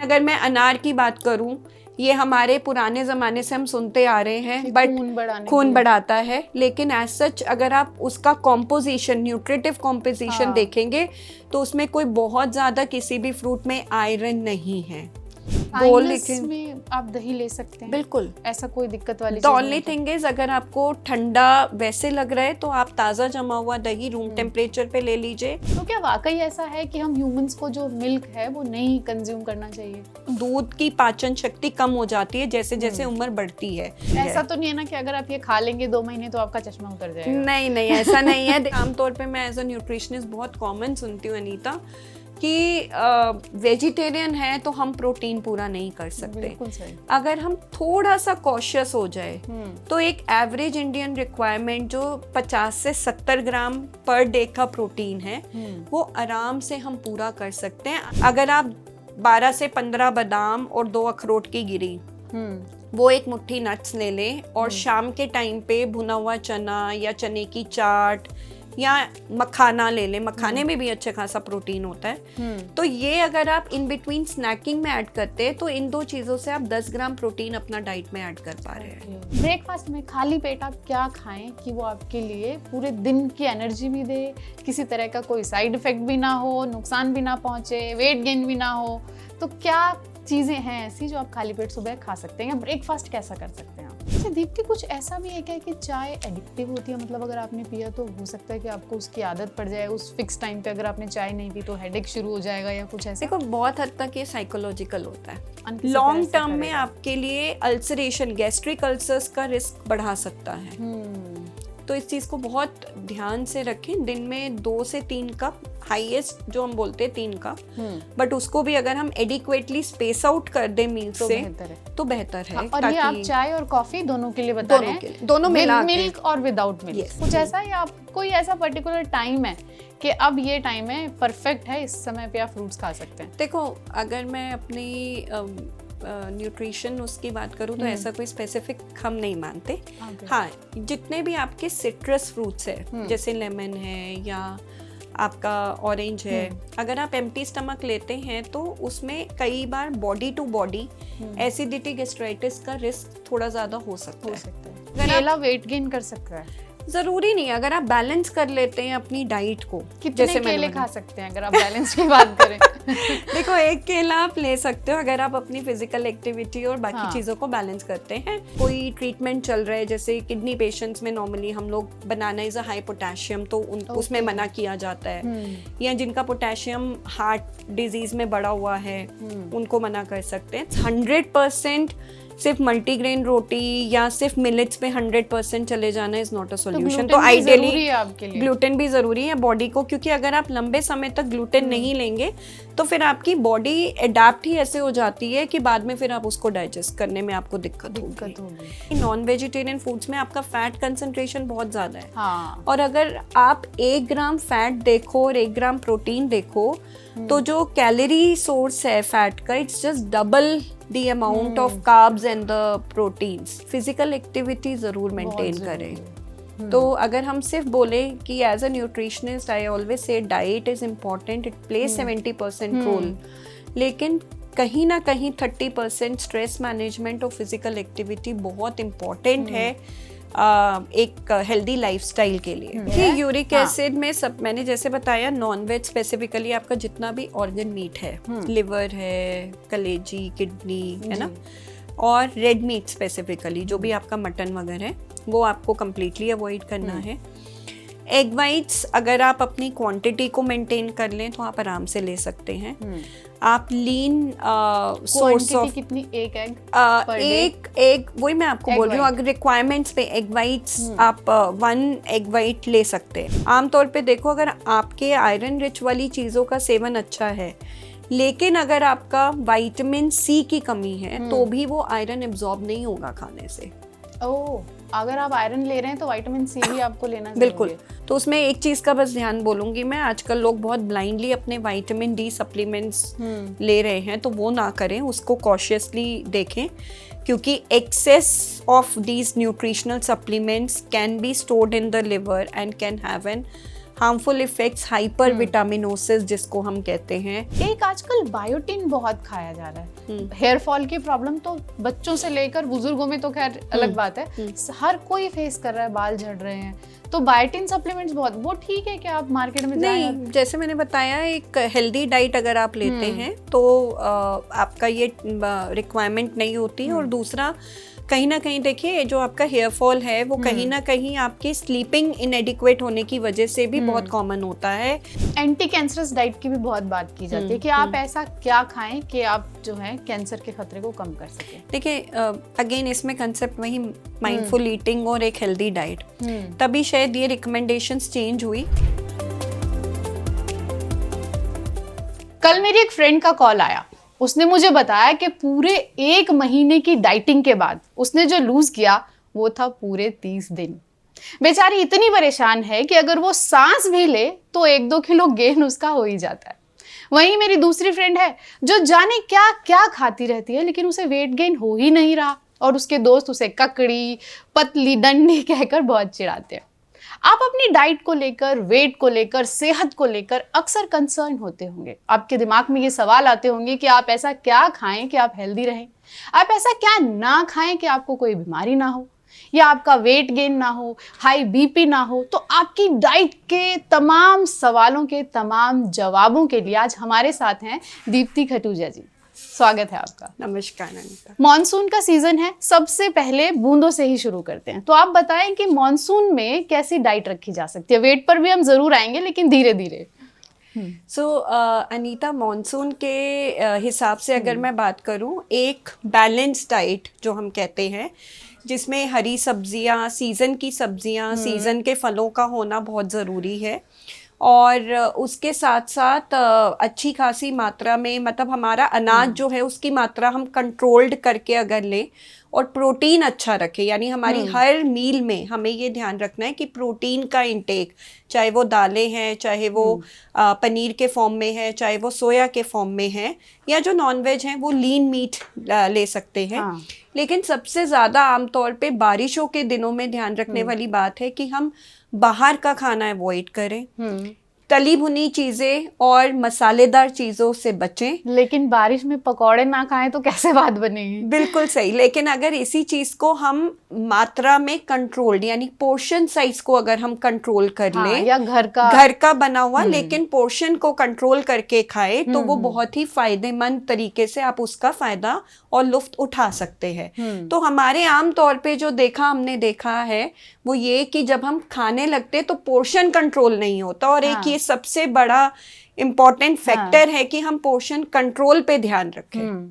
अगर मैं अनार की बात करूं, ये हमारे पुराने ज़माने से हम सुनते आ रहे हैं, बट खून बढ़ाता है, लेकिन एज सच अगर आप उसका कॉम्पोजिशन, न्यूट्रिटिव कॉम्पोजिशन देखेंगे तो उसमें कोई बहुत ज़्यादा किसी भी फ्रूट में आयरन नहीं है। में आप दही ले सकते हैं, बिल्कुल, ऐसा कोई दिक्कत वाली द ओनली थिंग इज अगर आपको ठंडा वैसे लग रहा है तो आप ताज़ा जमा हुआ दही रूम टेम्परेचर पे ले लीजिए। तो क्या वाकई ऐसा है कि हम ह्यूमंस को जो मिल्क है वो नहीं कंज्यूम करना चाहिए? दूध की पाचन शक्ति कम हो जाती है जैसे जैसे उम्र बढ़ती है। ऐसा तो नहीं है ना कि अगर आप ये खा लेंगे 2 महीने तो आपका चश्मा उतर जाएगा? नहीं नहीं, ऐसा नहीं है। आमतौर पे मैं एज अ न्यूट्रिशनिस्ट बहुत कॉमन सुनती हूँ अनीता कि वेजिटेरियन है तो हम प्रोटीन पूरा नहीं कर सकते। अगर हम थोड़ा सा कॉशियस हो जाए तो एक एवरेज इंडियन रिक्वायरमेंट जो 50 से 70 ग्राम पर डे का प्रोटीन है वो आराम से हम पूरा कर सकते हैं। अगर आप 12 से 15 बादाम और 2 अखरोट की गिरी, वो एक मुट्ठी नट्स ले लें और शाम के टाइम पे भुना हुआ चना या चने की चाट या मखाना ले लें। मखाने में भी अच्छा खासा प्रोटीन होता है। तो ये अगर आप इन बिटवीन स्नैकिंग में ऐड करते हैं तो इन 2 चीज़ों से आप 10 ग्राम प्रोटीन अपना डाइट में ऐड कर पा रहे हैं। ब्रेकफास्ट में खाली पेट आप क्या खाएं कि वो आपके लिए पूरे दिन की एनर्जी भी दे, किसी तरह का कोई साइड इफेक्ट भी ना हो, नुकसान भी ना पहुंचे, वेट गेन भी ना हो? तो क्या चीज़ें हैं ऐसी जो आप खाली पेट सुबह खा सकते हैं, या ब्रेकफास्ट कैसा कर सकते हैं आप? अच्छा दीप्ति, कुछ ऐसा भी है क्या कि चाय एडिक्टिव होती है? मतलब अगर आपने पिया तो हो सकता है कि आपको उसकी आदत पड़ जाए, उस फिक्स टाइम पे अगर आपने चाय नहीं पी तो हेडेक शुरू हो जाएगा या कुछ ऐसा? देखो, बहुत हद तक ये साइकोलॉजिकल होता है। लॉन्ग टर्म में आपके लिए अल्सरेशन, गैस्ट्रिक अल्सर्स का रिस्क बढ़ा सकता है। तो इस चीज़ को बहुत ध्यान से रखें। दिन में 2 से 3 कप, हाईएस्ट जो हम बोलते हैं 3 कप, बट उसको भी अगर हम एडिक्वेटली स्पेस आउट कर दें मील से तो बेहतर है। और ये आप चाय और कॉफी दोनों के लिए बता रहे हैं? दोनों मिला, मिल्क और विदाउट मिल्क? कुछ ऐसा, या आप कोई ऐसा पर्टिकुलर टाइम है कि अब ये टाइम है, परफेक्ट है, इस समय पे आप फ्रूट्स खा सकते हैं? देखो, अगर मैं अपनी न्यूट्रिशन उसकी बात करूँ तो ऐसा कोई स्पेसिफिक हम नहीं मानते। हाँ, जितने भी आपके सिट्रस फ्रूट्स है, जैसे लेमन है या आपका ऑरेंज है, अगर आप एम्प्टी स्टमक लेते हैं तो उसमें कई बार body to body acidity, gastritis का रिस्क थोड़ा ज़्यादा हो सकता है। केला वेट गेन कर सकता है? जरूरी नहीं, अगर आप बैलेंस कर लेते हैं अपनी डाइट को। कितने केले खा सकते हैं अगर आप बैलेंस की बात करें? देखो, 1 केला आप ले सकते हो अगर आप अपनी फिजिकल एक्टिविटी और बाकी चीज़ों को बैलेंस करते हैं। कोई ट्रीटमेंट चल रहा है, जैसे किडनी पेशेंट्स में नॉर्मली हम लोग, बनाना इज अ हाई पोटेशियम, तो उसमें मना किया जाता है। या जिनका पोटेशियम हार्ट डिजीज में बढ़ा हुआ है उनको मना कर सकते हैं। 100% सिर्फ मल्टीग्रेन रोटी या सिर्फ मिलेट्स पे 100% चले जाना इज नॉट अ सॉल्यूशन। तो आइडियली ग्लूटेन भी जरूरी है बॉडी को, क्योंकि अगर आप लंबे समय तक ग्लूटेन नहीं लेंगे तो फिर आपकी बॉडी अडेप्ट ही ऐसे हो जाती है कि बाद में फिर आप उसको डाइजेस्ट करने में आपको दिक्कत होगी। नॉन वेजिटेरियन फूड्स में आपका फैट कंसंट्रेशन बहुत ज्यादा है। और अगर आप 1 ग्राम फैट देखो और 1 ग्राम प्रोटीन देखो तो जो कैलोरी सोर्स है फैट का, it's just double the amount of carbs and the proteins। Physical activity जरूर मेंटेन करें। तो अगर हम सिर्फ बोले कि as a nutritionist I always say diet is important, it plays 70% role, लेकिन कहीं ना कहीं 30% स्ट्रेस मैनेजमेंट और फिजिकल एक्टिविटी बहुत इम्पॉर्टेंट है एक हेल्दी लाइफस्टाइल के लिए। कि यूरिक एसिड में सब, मैंने जैसे बताया, नॉन वेज स्पेसिफिकली आपका जितना भी ऑर्गन मीट है, लिवर है, कलेजी, किडनी है ना, और रेड मीट स्पेसिफिकली जो भी आपका मटन वगैरह है, वो आपको कम्प्लीटली अवॉइड करना है। एग वाइट्स अगर आप अपनी क्वांटिटी को मेंटेन कर लें तो आप आराम से ले सकते हैं। आप लीन सोर्स ऑफ, कितनी? एक एग वही मैं आपको बोल रही हूँ। अगर रिक्वायरमेंट्स पे एग वाइट्स आप 1 एग वाइट ले सकते हैं। आमतौर पे देखो, अगर आपके आयरन रिच वाली चीज़ों का सेवन अच्छा है, लेकिन अगर आपका विटामिन सी की कमी है तो भी वो आयरन एब्जॉर्ब नहीं होगा खाने से। अगर आप आयरन ले रहे हैं तो विटामिन सी भी आपको लेना चाहिए। बिल्कुल। तो उसमें एक चीज का बस ध्यान बोलूंगी मैं, आजकल लोग बहुत ब्लाइंडली अपने विटामिन डी सप्लीमेंट्स ले रहे हैं, तो वो ना करें, उसको कॉशियसली देखें, क्योंकि excess of these nutritional supplements can be stored in the liver and can have an harmful effects, hypervitaminosis जिसको हम कहते हैं। एक आजकल बायोटिन बहुत खाया जा रहा है। हेयर फॉल की प्रॉब्लम तो बच्चों से लेकर बुजुर्गों में तो खैर अलग बात है, हर कोई फेस कर रहा है, बाल झड़ रहे हैं, तो बायोटिन सप्लीमेंट्स बहुत, वो ठीक है कि आप मार्केट में जाएं? नहीं, जैसे मैंने बताया, एक हेल्दी डाइट अगर आप लेते हैं तो आपका ये रिक्वायरमेंट नहीं होती। और दूसरा, कहीं ना कहीं देखिए, जो आपका हेयर फॉल है वो कहीं ना कहीं आपकी स्लीपिंग इनएडिक्वेट होने की वजह से भी बहुत कॉमन होता है। एंटी कैंसरस डाइट की भी बहुत बात की जाती है कि आप ऐसा क्या खाएं कि आप जो है कैंसर के खतरे को कम कर सकें। देखिए, अगेन इसमें कंसेप्ट वही माइंडफुल ईटिंग और एक हेल्दी डाइट, तभी शायद ये रिकमेंडेशंस चेंज हुई। कल मेरी एक फ्रेंड का कॉल आया, उसने मुझे बताया कि पूरे 1 महीने की डाइटिंग के बाद उसने जो लूज किया वो था पूरे 30 दिन। बेचारी इतनी परेशान है कि अगर वो सांस भी ले तो 1-2 किलो गेन उसका हो ही जाता है। वहीं मेरी दूसरी फ्रेंड है जो जाने क्या क्या खाती रहती है लेकिन उसे वेट गेन हो ही नहीं रहा, और उसके दोस्त उसे ककड़ी, पतली, डंडी कहकर बहुत चिढ़ाते हैं। आप अपनी डाइट को लेकर, वेट को लेकर, सेहत को लेकर अक्सर कंसर्न होते होंगे। आपके दिमाग में ये सवाल आते होंगे कि आप ऐसा क्या खाएं कि आप हेल्दी रहें, आप ऐसा क्या ना खाएं कि आपको कोई बीमारी ना हो, या आपका वेट गेन ना हो, हाई बीपी ना हो। तो आपकी डाइट के तमाम सवालों के तमाम जवाबों के लिए आज हमारे साथ हैं दीप्ति खटूजा जी। स्वागत है आपका। नमस्कार अनीता। मॉनसून का सीजन है, सबसे पहले बूंदों से ही शुरू करते हैं, तो आप बताएं कि मॉनसून में कैसी डाइट रखी जा सकती है। वेट पर भी हम जरूर आएंगे लेकिन धीरे धीरे। अनीता, मॉनसून के हिसाब से अगर मैं बात करूं, एक बैलेंस डाइट जो हम कहते हैं, जिसमें हरी सब्जियां, सीज़न की सब्जियां, सीज़न के फलों का होना बहुत ज़रूरी है। और उसके साथ साथ अच्छी खासी मात्रा में, मतलब हमारा अनाज जो है उसकी मात्रा हम कंट्रोल्ड करके अगर लें, और प्रोटीन अच्छा रखें, यानी हमारी हर मील में हमें ये ध्यान रखना है कि प्रोटीन का इंटेक, चाहे वो दालें हैं, चाहे वो पनीर के फॉर्म में है, चाहे वो सोया के फॉर्म में है, या जो नॉनवेज हैं वो लीन मीट ले सकते हैं। लेकिन सबसे ज़्यादा आमतौर पे बारिशों के दिनों में ध्यान रखने वाली बात है कि हम बाहर का खाना अवॉइड करें, तली भुनी चीजें और मसालेदार चीजों से बचें। लेकिन बारिश में पकौड़े ना खाएं तो कैसे बात बनेगी? बिल्कुल सही। लेकिन अगर इसी चीज को हम मात्रा में कंट्रोल्ड, यानी पोर्शन साइज को अगर हम कंट्रोल कर लें, या घर का बना हुआ लेकिन पोर्शन को कंट्रोल करके खाए, तो वो बहुत ही फायदेमंद तरीके से आप उसका फायदा और लुफ्त उठा सकते हैं। तो हमारे आम तौर पे जो हमने देखा है वो ये कि जब हम खाने लगते तो पोर्शन कंट्रोल नहीं होता, और एक ये सबसे बड़ा इम्पोर्टेंट फैक्टर है कि हम पोर्शन कंट्रोल पे ध्यान रखें।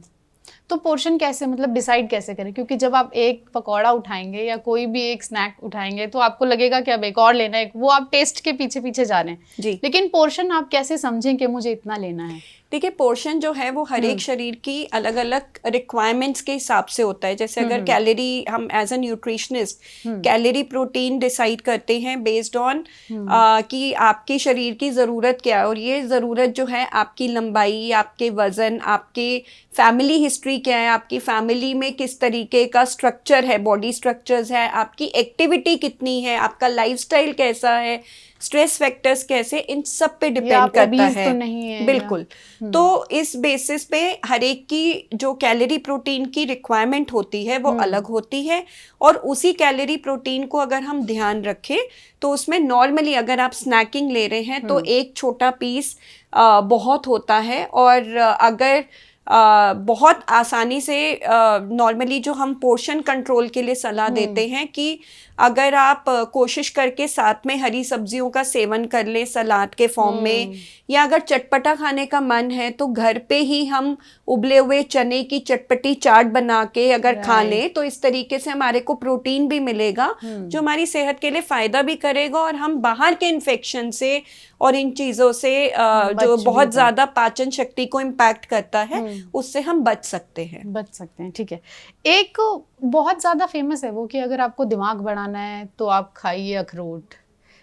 तो पोर्शन कैसे, मतलब डिसाइड कैसे करें? क्योंकि जब आप एक पकौड़ा उठाएंगे या कोई भी एक स्नैक उठाएंगे तो आपको लगेगा कि अब एक और लेना है, वो आप टेस्ट के पीछे पीछे जा रहे हैं जी। लेकिन पोर्शन आप कैसे समझें कि मुझे इतना लेना है? देखिए, पोर्शन जो है वो हर एक शरीर की अलग अलग रिक्वायरमेंट्स के हिसाब से होता है। जैसे अगर कैलोरी, हम as a nutritionist calorie protein decide करते हैं बेस्ड ऑन कि आपके शरीर की ज़रूरत क्या है, और ये ज़रूरत जो है आपकी लंबाई, आपके वज़न, आपके फैमिली हिस्ट्री क्या है, आपकी फैमिली में किस तरीके का स्ट्रक्चर है, बॉडी स्ट्रक्चर्स है, आपकी एक्टिविटी कितनी है, आपका लाइफस्टाइल कैसा है, स्ट्रेस फैक्टर्स कैसे, इन सब पे डिपेंड करता है। तो नहीं है बिल्कुल। तो इस बेसिस पे हर एक की जो कैलोरी प्रोटीन की रिक्वायरमेंट होती है वो अलग होती है, और उसी कैलोरी प्रोटीन को अगर हम ध्यान रखें तो उसमें नॉर्मली अगर आप स्नैकिंग ले रहे हैं तो एक छोटा पीस बहुत होता है। और अगर बहुत आसानी से नॉर्मली जो हम पोर्शन कंट्रोल के लिए सलाह देते हैं कि अगर आप कोशिश करके साथ में हरी सब्जियों का सेवन कर लें सलाद के फॉर्म में, या अगर चटपटा खाने का मन है तो घर पे ही हम उबले हुए चने की चटपटी चाट बना के अगर खा लें, तो इस तरीके से हमारे को प्रोटीन भी मिलेगा जो हमारी सेहत के लिए फ़ायदा भी करेगा, और हम बाहर के इन्फेक्शन से और इन चीज़ों से जो बहुत ज़्यादा पाचन शक्ति को इम्पैक्ट करता है उससे हम बच सकते हैं। ठीक है। एक बहुत ज़्यादा फेमस है वो कि अगर आपको दिमाग बढ़ाना है तो आप खाइए अखरोट,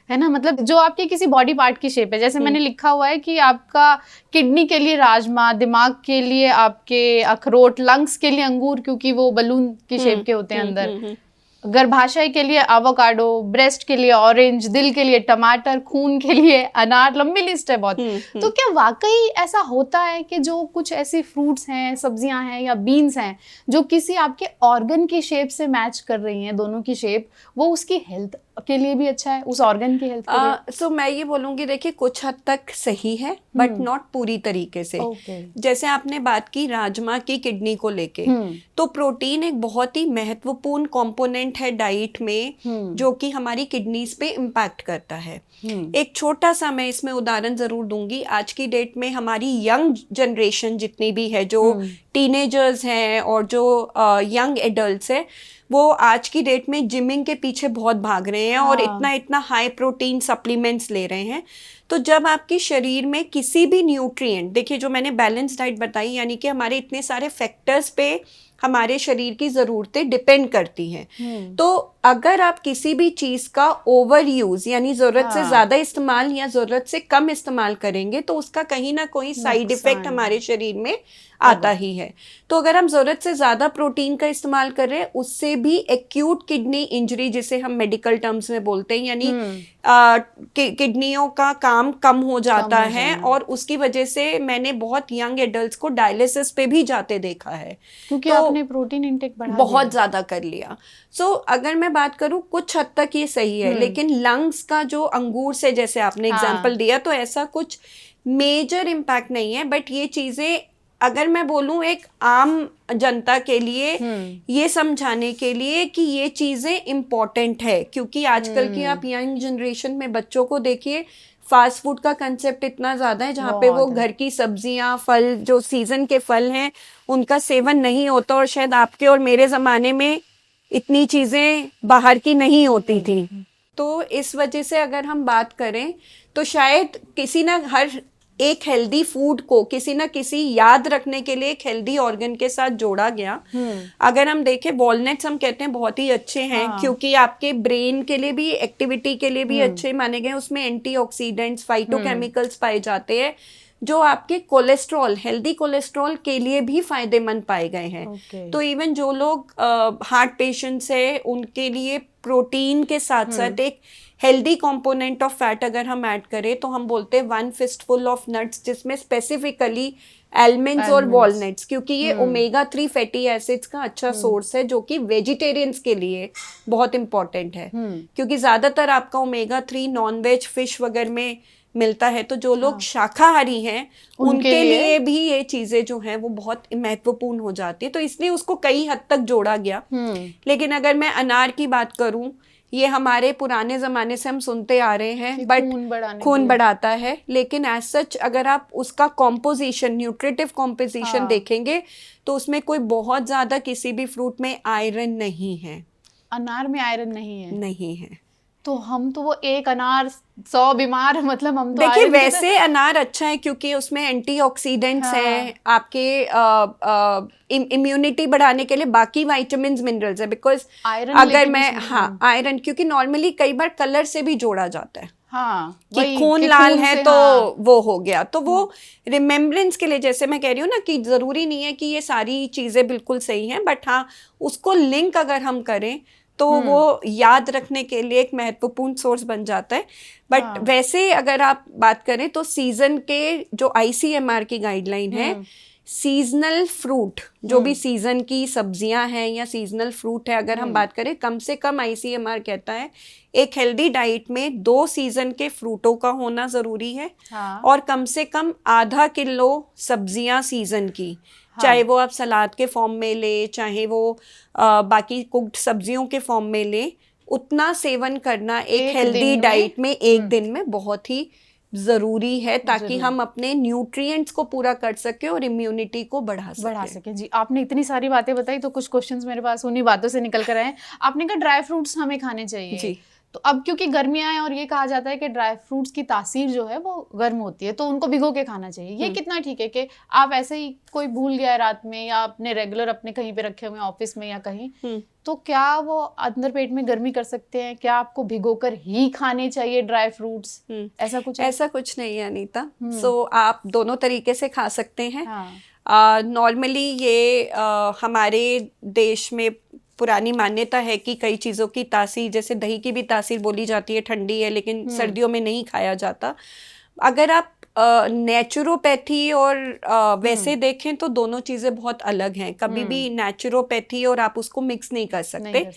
है ना? मतलब जो आपके किसी बॉडी पार्ट की शेप है, जैसे मैंने लिखा हुआ है कि आपका किडनी के लिए राजमा, दिमाग के लिए आपके अखरोट, लंग्स के लिए अंगूर, क्योंकि वो बलून की शेप के होते हैं अंदर। गर्भाशय के लिए एवोकाडो, ब्रेस्ट के लिए ऑरेंज, दिल के लिए टमाटर, खून के लिए अनार, लंबी लिस्ट है बहुत। तो क्या वाकई ऐसा होता है कि जो कुछ ऐसी फ्रूट्स हैं, सब्जियां हैं या बीन्स हैं जो किसी आपके ऑर्गन की शेप से मैच कर रही हैं, दोनों की शेप, वो उसकी हेल्थ के लिए भी अच्छा है, उस ऑर्गन की हेल्थ के लिए? सो मैं ये बोलूंगी, देखिए कुछ हद तक सही है बट नॉट पूरी तरीके से। जैसे आपने बात की राजमा की किडनी को लेके, तो प्रोटीन एक बहुत ही महत्वपूर्ण कंपोनेंट है डाइट में जो कि हमारी किडनीज पे इम्पैक्ट करता है। एक छोटा सा मैं इसमें उदाहरण जरूर दूंगी। आज की डेट में हमारी यंग जनरेशन जितनी भी है, जो टीनेजर्स हैं और जो यंग एडल्ट्स हैं, वो आज की डेट में जिमिंग के पीछे बहुत भाग रहे हैं और इतना इतना हाई प्रोटीन सप्लीमेंट्स ले रहे हैं। तो जब आपके शरीर में किसी भी न्यूट्रिएंट, देखिए जो मैंने बैलेंस डाइट बताई, यानी कि हमारे इतने सारे फैक्टर्स पे हमारे शरीर की ज़रूरतें डिपेंड करती हैं। तो अगर आप किसी भी चीज़ का ओवर यूज यानी ज़रूरत से ज़्यादा इस्तेमाल या ज़रूरत से कम इस्तेमाल करेंगे तो उसका कहीं ना कोई साइड इफेक्ट हमारे शरीर में आता ही है। तो अगर हम ज़रूरत से ज़्यादा प्रोटीन का इस्तेमाल कर रहे हैं, उससे भी एक्यूट किडनी इंजरी, जिसे हम मेडिकल टर्म्स में बोलते हैं, यानी किडनियों का काम कम हो जाता है और उसकी वजह से मैंने बहुत यंग एडल्ट्स को डायलिसिस पे भी जाते देखा है, क्योंकि तो आपने प्रोटीन इंटेक बहुत ज्यादा कर लिया। सो अगर मैं बात करूं, कुछ हद तक ये सही है, लेकिन लंग्स का जो अंगूर से जैसे आपने एग्जांपल दिया, तो ऐसा कुछ मेजर इम्पैक्ट नहीं है। बट ये चीजें अगर मैं बोलूं एक आम जनता के लिए ये समझाने के लिए कि ये चीजें इम्पोर्टेंट है, क्योंकि आजकल की आप यंग जनरेशन में बच्चों को देखिए, फास्ट फूड का कंसेप्ट इतना ज्यादा है जहाँ पे वो घर की सब्जियां, फल, जो सीजन के फल हैं, उनका सेवन नहीं होता। और शायद आपके और मेरे जमाने में इतनी चीजें बाहर की नहीं होती थी। तो इस वजह से अगर हम बात करें तो शायद किसी ना हर एक हेल्दी फूड को किसी ना किसी याद रखने के लिए एक हेल्दी ऑर्गन के साथ जोड़ा गया। अगर हम देखें, वॉलनट्स हम कहते हैं बहुत ही अच्छे हैं, क्योंकि आपके ब्रेन के लिए भी, एक्टिविटी के लिए भी अच्छे माने गए। उसमें एंटीऑक्सीडेंट्स, फाइटोकेमिकल्स पाए जाते हैं जो आपके कोलेस्ट्रॉल, हेल्दी कोलेस्ट्रॉल के लिए भी फायदेमंद पाए गए हैं। तो इवन जो लोग हार्ट पेशेंट्स है, उनके लिए प्रोटीन के साथ साथ एक हेल्दी कंपोनेंट ऑफ फैट अगर हम ऐड करें तो हम बोलते हैं 1 फिस्टफुल ऑफ नट्स, जिसमें स्पेसिफिकली आलमंड्स और वॉलनट्स, क्योंकि ये ओमेगा 3 फैटी एसिड्स का अच्छा सोर्स है जो कि वेजिटेरियंस के लिए बहुत इंपॉर्टेंट है। क्योंकि ज्यादातर आपका ओमेगा 3 नॉन वेज, फिश वगैरह में मिलता है। तो जो लोग शाकाहारी हैं उनके लिए भी ये चीजें जो हैं वो बहुत महत्वपूर्ण हो जाती है। तो इसलिए उसको कई हद तक जोड़ा गया। लेकिन अगर मैं अनार की बात करूं, ये हमारे पुराने जमाने से हम सुनते आ रहे हैं, बट खून बढ़ाता है, लेकिन एज सच अगर आप उसका कॉम्पोजिशन, न्यूट्रिटिव कॉम्पोजिशन देखेंगे तो उसमें कोई बहुत ज्यादा किसी भी फ्रूट में आयरन नहीं है। अनार में आयरन नहीं है। तो हम तो वो एक अनार 100 बीमार, मतलब हम तो देखिए वैसे अनार अच्छा है क्योंकि उसमें एंटीऑक्सीडेंट्स हैं, आपके इम्यूनिटी बढ़ाने के लिए बाकी विटामिन्स, मिनरल्स है। बिकॉज अगर मैं आयरन, क्योंकि नॉर्मली कई बार कलर से भी जोड़ा जाता है, कि खून लाल है तो वो हो गया। तो वो रिमेम्बरेंस के लिए, जैसे मैं कह रही हूँ ना कि जरूरी नहीं है कि ये सारी चीजें बिल्कुल सही हैं, बट हाँ उसको लिंक अगर हम करें तो वो याद रखने के लिए एक महत्वपूर्ण सोर्स बन जाता है। बट वैसे अगर आप बात करें तो सीजन के जो ICMR की गाइडलाइन है, सीजनल फ्रूट, जो भी सीजन की सब्जियां हैं या सीजनल फ्रूट है, अगर हम बात करें, कम से कम ICMR कहता है एक हेल्दी डाइट में 2 सीजन के फ्रूटों का होना जरूरी है। और कम से कम आधा किलो सब्जियां सीजन की, चाहे वो आप सलाद के फॉर्म में ले, चाहे वो बाकी कुक्ड सब्जियों के फॉर्म में ले, उतना सेवन करना एक हेल्दी डाइट में एक दिन में बहुत ही जरूरी है, ताकि हम अपने न्यूट्रिएंट्स को पूरा कर सके और इम्यूनिटी को बढ़ा सके। जी, आपने इतनी सारी बातें बताई तो कुछ क्वेश्चंस मेरे पास उन्हीं बातों से निकल कर आए। आपने कहा ड्राई फ्रूट्स हमें खाने चाहिए। जी। तो अब क्योंकि गर्मियां हैं और ये कहा जाता है कि ड्राई फ्रूट्स की तासीर जो है वो गर्म होती है, तो उनको भिगो के खाना चाहिए। ये कितना ठीक है कि आप ऐसे ही कोई भूल गया है रात में, या अपने रेगुलर अपने कहीं पे रखे हुए ऑफिस में या कहीं, तो क्या वो अंदर पेट में गर्मी कर सकते हैं? क्या आपको भिगोकर ही खाने चाहिए ड्राई फ्रूट्स? ऐसा कुछ है? ऐसा कुछ नहीं है अनीता। सो आप दोनों तरीके से खा सकते हैं। नॉर्मली ये हमारे देश में पुरानी मान्यता है कि कई चीज़ों की तासीर, जैसे दही की भी तासीर बोली जाती है ठंडी है, लेकिन सर्दियों में नहीं खाया जाता। अगर आप नेचुरोपैथी और वैसे देखें तो दोनों चीज़ें बहुत अलग हैं। कभी भी नेचुरोपैथी और आप उसको मिक्स नहीं कर सकते।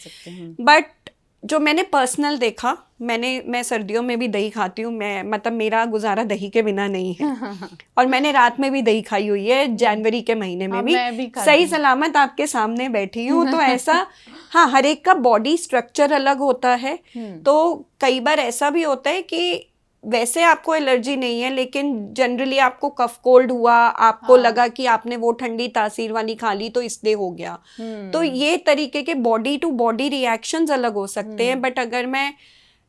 बट जो मैंने पर्सनल देखा, मैं सर्दियों में भी दही खाती हूँ। मैं मतलब मेरा गुजारा दही के बिना नहीं है। और मैंने रात में भी दही खाई हुई है, जनवरी के महीने में भी सही सलामत आपके सामने बैठी हूँ। तो ऐसा हाँ, हर एक का बॉडी स्ट्रक्चर अलग होता है। तो कई बार ऐसा भी होता है कि वैसे आपको एलर्जी नहीं है, लेकिन जनरली आपको कफ कोल्ड हुआ, आपको लगा कि आपने वो ठंडी तासीर वाली खा ली तो इसलिए हो गया। तो ये तरीके के बॉडी टू बॉडी रिएक्शंस अलग हो सकते हैं। बट अगर मैं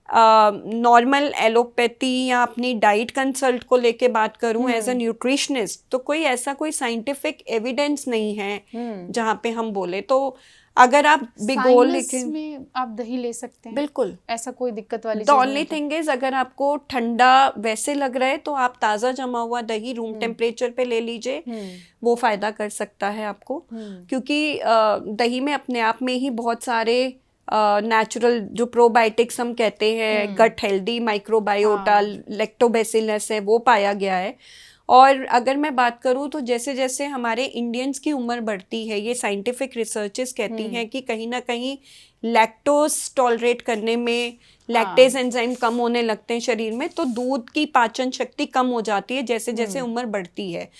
नॉर्मल एलोपैथी या अपनी डाइट कंसल्ट को लेके बात करूं एज अ न्यूट्रिशनिस्ट, तो कोई ऐसा कोई साइंटिफिक एविडेंस नहीं है जहाँ पे हम बोले। तो अगर आप बिगोल में आप दही ले सकते हैं, बिल्कुल, ऐसा कोई दिक्कत वाली द ओनली थिंग इज अगर आपको ठंडा वैसे लग रहा है तो आप ताज़ा जमा हुआ दही रूम टेम्परेचर पे ले लीजिए, वो फायदा कर सकता है आपको। क्योंकि दही में अपने आप में ही बहुत सारे नेचुरल जो प्रोबायोटिक्स हम कहते हैं, गट हेल्दी माइक्रोबायोटा, लैक्टोबैसिलस है, वो पाया गया है। और अगर मैं बात करूँ तो जैसे जैसे हमारे इंडियंस की उम्र बढ़ती है, ये साइंटिफिक रिसर्चेस कहती हैं कि कहीं ना कहीं लैक्टोज टॉलरेट करने में लैक्टेज एंजाइम कम होने लगते हैं शरीर में, तो दूध की पाचन शक्ति कम हो जाती है जैसे जैसे उम्र बढ़ती है।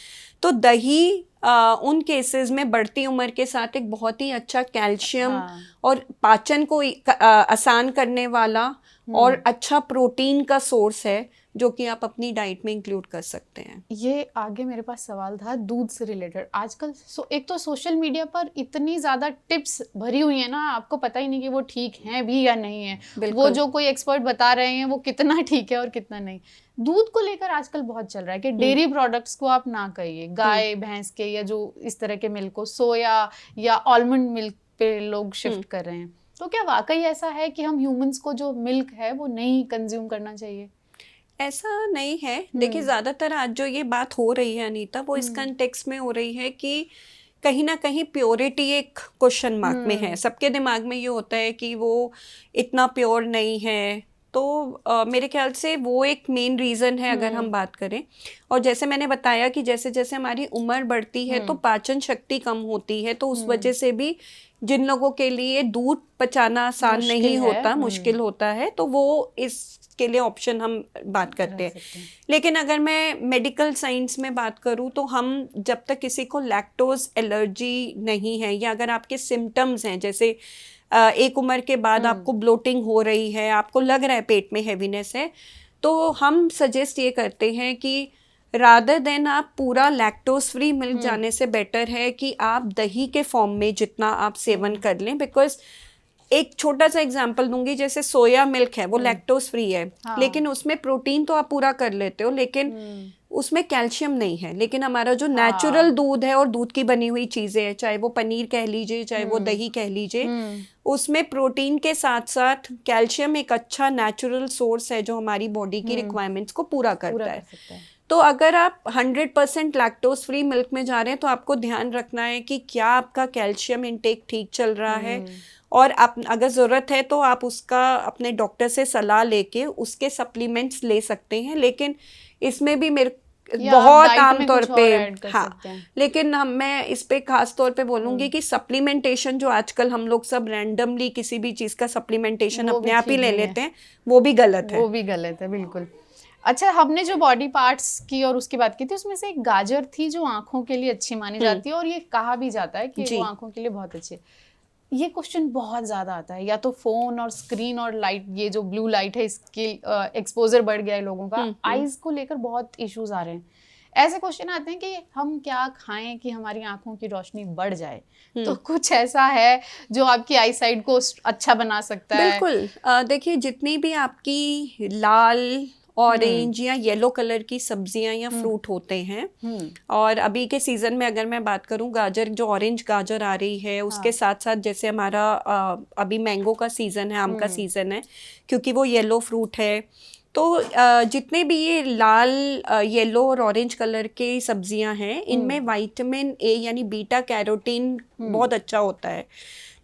तो दही उन केसेस में बढ़ती उम्र के साथ एक बहुत ही अच्छा कैल्शियम और पाचन को आसान करने वाला और अच्छा प्रोटीन का सोर्स है, जो कि आप अपनी डाइट में इंक्लूड कर सकते हैं। ये आगे मेरे पास सवाल था दूध से रिलेटेड। आजकल एक तो सोशल मीडिया पर इतनी ज़्यादा टिप्स भरी हुई है ना, आपको पता ही नहीं कि वो ठीक हैं भी या नहीं है। वो जो कोई एक्सपर्ट बता रहे हैं वो कितना ठीक है और कितना नहीं। दूध को लेकर आजकल बहुत चल रहा है कि डेयरी प्रोडक्ट्स को आप ना कहिए, गाय भैंस के या जो इस तरह के मिल्क को सोया या आलमंड मिल्क पे लोग शिफ्ट कर रहे हैं। तो क्या वाकई ऐसा है कि हम ह्यूमंस को जो मिल्क है वो नहीं कंज्यूम करना चाहिए? ऐसा नहीं है। देखिए, ज़्यादातर आज जो ये बात हो रही है अनीता, वो इस कंटेक्स्ट में हो रही है कि कहीं ना कहीं प्योरिटी एक क्वेश्चन मार्क में है। सबके दिमाग में ये होता है कि वो इतना प्योर नहीं है। तो मेरे ख्याल से वो एक मेन रीज़न है अगर हम बात करें। और जैसे मैंने बताया कि जैसे जैसे हमारी उम्र बढ़ती है तो पाचन शक्ति कम होती है, तो उस वजह से भी जिन लोगों के लिए दूध पचाना आसान नहीं होता, मुश्किल होता है, तो वो इसके लिए ऑप्शन हम बात करते हैं। लेकिन अगर मैं मेडिकल साइंस में बात करूं तो हम जब तक किसी को लैक्टोज एलर्जी नहीं है, या अगर आपके सिम्टम्स हैं, जैसे एक उम्र के बाद आपको ब्लोटिंग हो रही है, आपको लग रहा है पेट में हैवीनेस है, तो हम सजेस्ट ये करते हैं कि रादर देन आप पूरा लैक्टोज फ्री मिल्क जाने से बेटर है कि आप दही के फॉर्म में जितना आप सेवन कर लें। बिकॉज एक छोटा सा एग्जांपल दूंगी, जैसे सोया मिल्क है वो लैक्टोज फ्री है, लेकिन उसमें प्रोटीन तो आप पूरा कर लेते हो, लेकिन उसमें कैल्शियम नहीं है। लेकिन हमारा जो नेचुरल दूध है और दूध की बनी हुई चीजें हैं, चाहे वो पनीर कह लीजिए, चाहे वो दही कह लीजिए, उसमें प्रोटीन के साथ साथ कैल्शियम एक अच्छा नेचुरल सोर्स है जो हमारी बॉडी की रिक्वायरमेंट्स को पूरा करता है। तो अगर आप 100% लैक्टोज फ्री मिल्क में जा रहे हैं तो आपको ध्यान रखना है कि क्या आपका कैल्शियम इंटेक ठीक चल रहा है, और आप अगर ज़रूरत है तो आप उसका अपने डॉक्टर से सलाह लेके उसके सप्लीमेंट्स ले सकते हैं। लेकिन इसमें भी मेरे बहुत आम तौर पे लेकिन मैं इस पे खास तौर पे बोलूँगी कि सप्लीमेंटेशन जो आजकल हम लोग सब रैंडमली किसी भी चीज़ का सप्लीमेंटेशन अपने आप ही ले लेते हैं, वो भी गलत है। वो भी गलत है, बिल्कुल। अच्छा, हमने जो बॉडी पार्ट्स की और उसकी बात की थी, उसमें से एक गाजर थी जो आंखों के लिए अच्छी मानी जाती है, और ये कहा भी जाता है कि वो आंखों के लिए बहुत अच्छी है। ये क्वेश्चन बहुत ज़्यादा आता है, या तो फ़ोन और स्क्रीन और लाइट, ये जो ब्लू लाइट है इसकी एक्सपोजर बढ़ गया है लोगों का, आइज़ को लेकर बहुत इश्यूज आ रहे हैं। ऐसे क्वेश्चन आते हैं कि हम क्या खाएं कि हमारी आंखों की रोशनी बढ़ जाए। तो कुछ ऐसा है जो आपकी आई साइड को अच्छा बना सकता है? बिल्कुल। देखिए, जितनी भी आपकी लाल, ऑरेंज या येलो कलर की सब्जियां या फ्रूट होते हैं, और अभी के सीजन में अगर मैं बात करूं, गाजर, जो ऑरेंज गाजर आ रही है, उसके साथ साथ जैसे हमारा अभी मैंगो का सीजन है, आम का सीजन है, क्योंकि वो येलो फ्रूट है, तो जितने भी ये लाल, येलो और ऑरेंज कलर के सब्जियां हैं, इनमें विटामिन ए यानी बीटा कैरोटीन बहुत अच्छा होता है,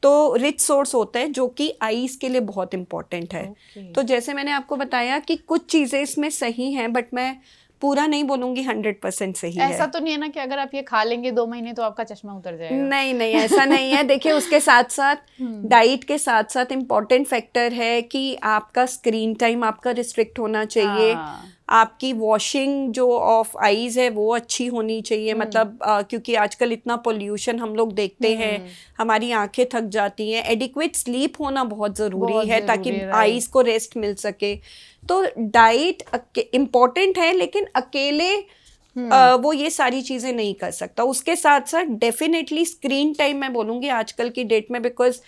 तो रिच सोर्स होता है, जो कि आईज के लिए बहुत इंपॉर्टेंट है। तो जैसे मैंने आपको बताया कि कुछ चीज़ें इसमें सही हैं, बट मैं पूरा नहीं बोलूंगी 100% सही है। ऐसा तो नहीं है ना कि अगर आप ये खा लेंगे 2 महीने तो आपका चश्मा उतर जाएगा? नहीं नहीं, ऐसा नहीं है। देखिए, उसके साथ साथ डाइट के साथ साथ इम्पॉर्टेंट फैक्टर है कि आपका स्क्रीन टाइम आपका रिस्ट्रिक्ट होना चाहिए। आपकी वॉशिंग जो ऑफ आईज है वो अच्छी होनी चाहिए, मतलब क्योंकि आजकल इतना पोल्यूशन हम लोग देखते हैं, हमारी आंखें थक जाती हैं। एडिक्वेट स्लीप होना बहुत ज़रूरी है ताकि आईज को रेस्ट मिल सके। तो डाइट इम्पॉर्टेंट है, लेकिन अकेले वो ये सारी चीज़ें नहीं कर सकता। उसके साथ साथ डेफिनेटली स्क्रीन टाइम मैं बोलूँगी आजकल की डेट में, बिकॉज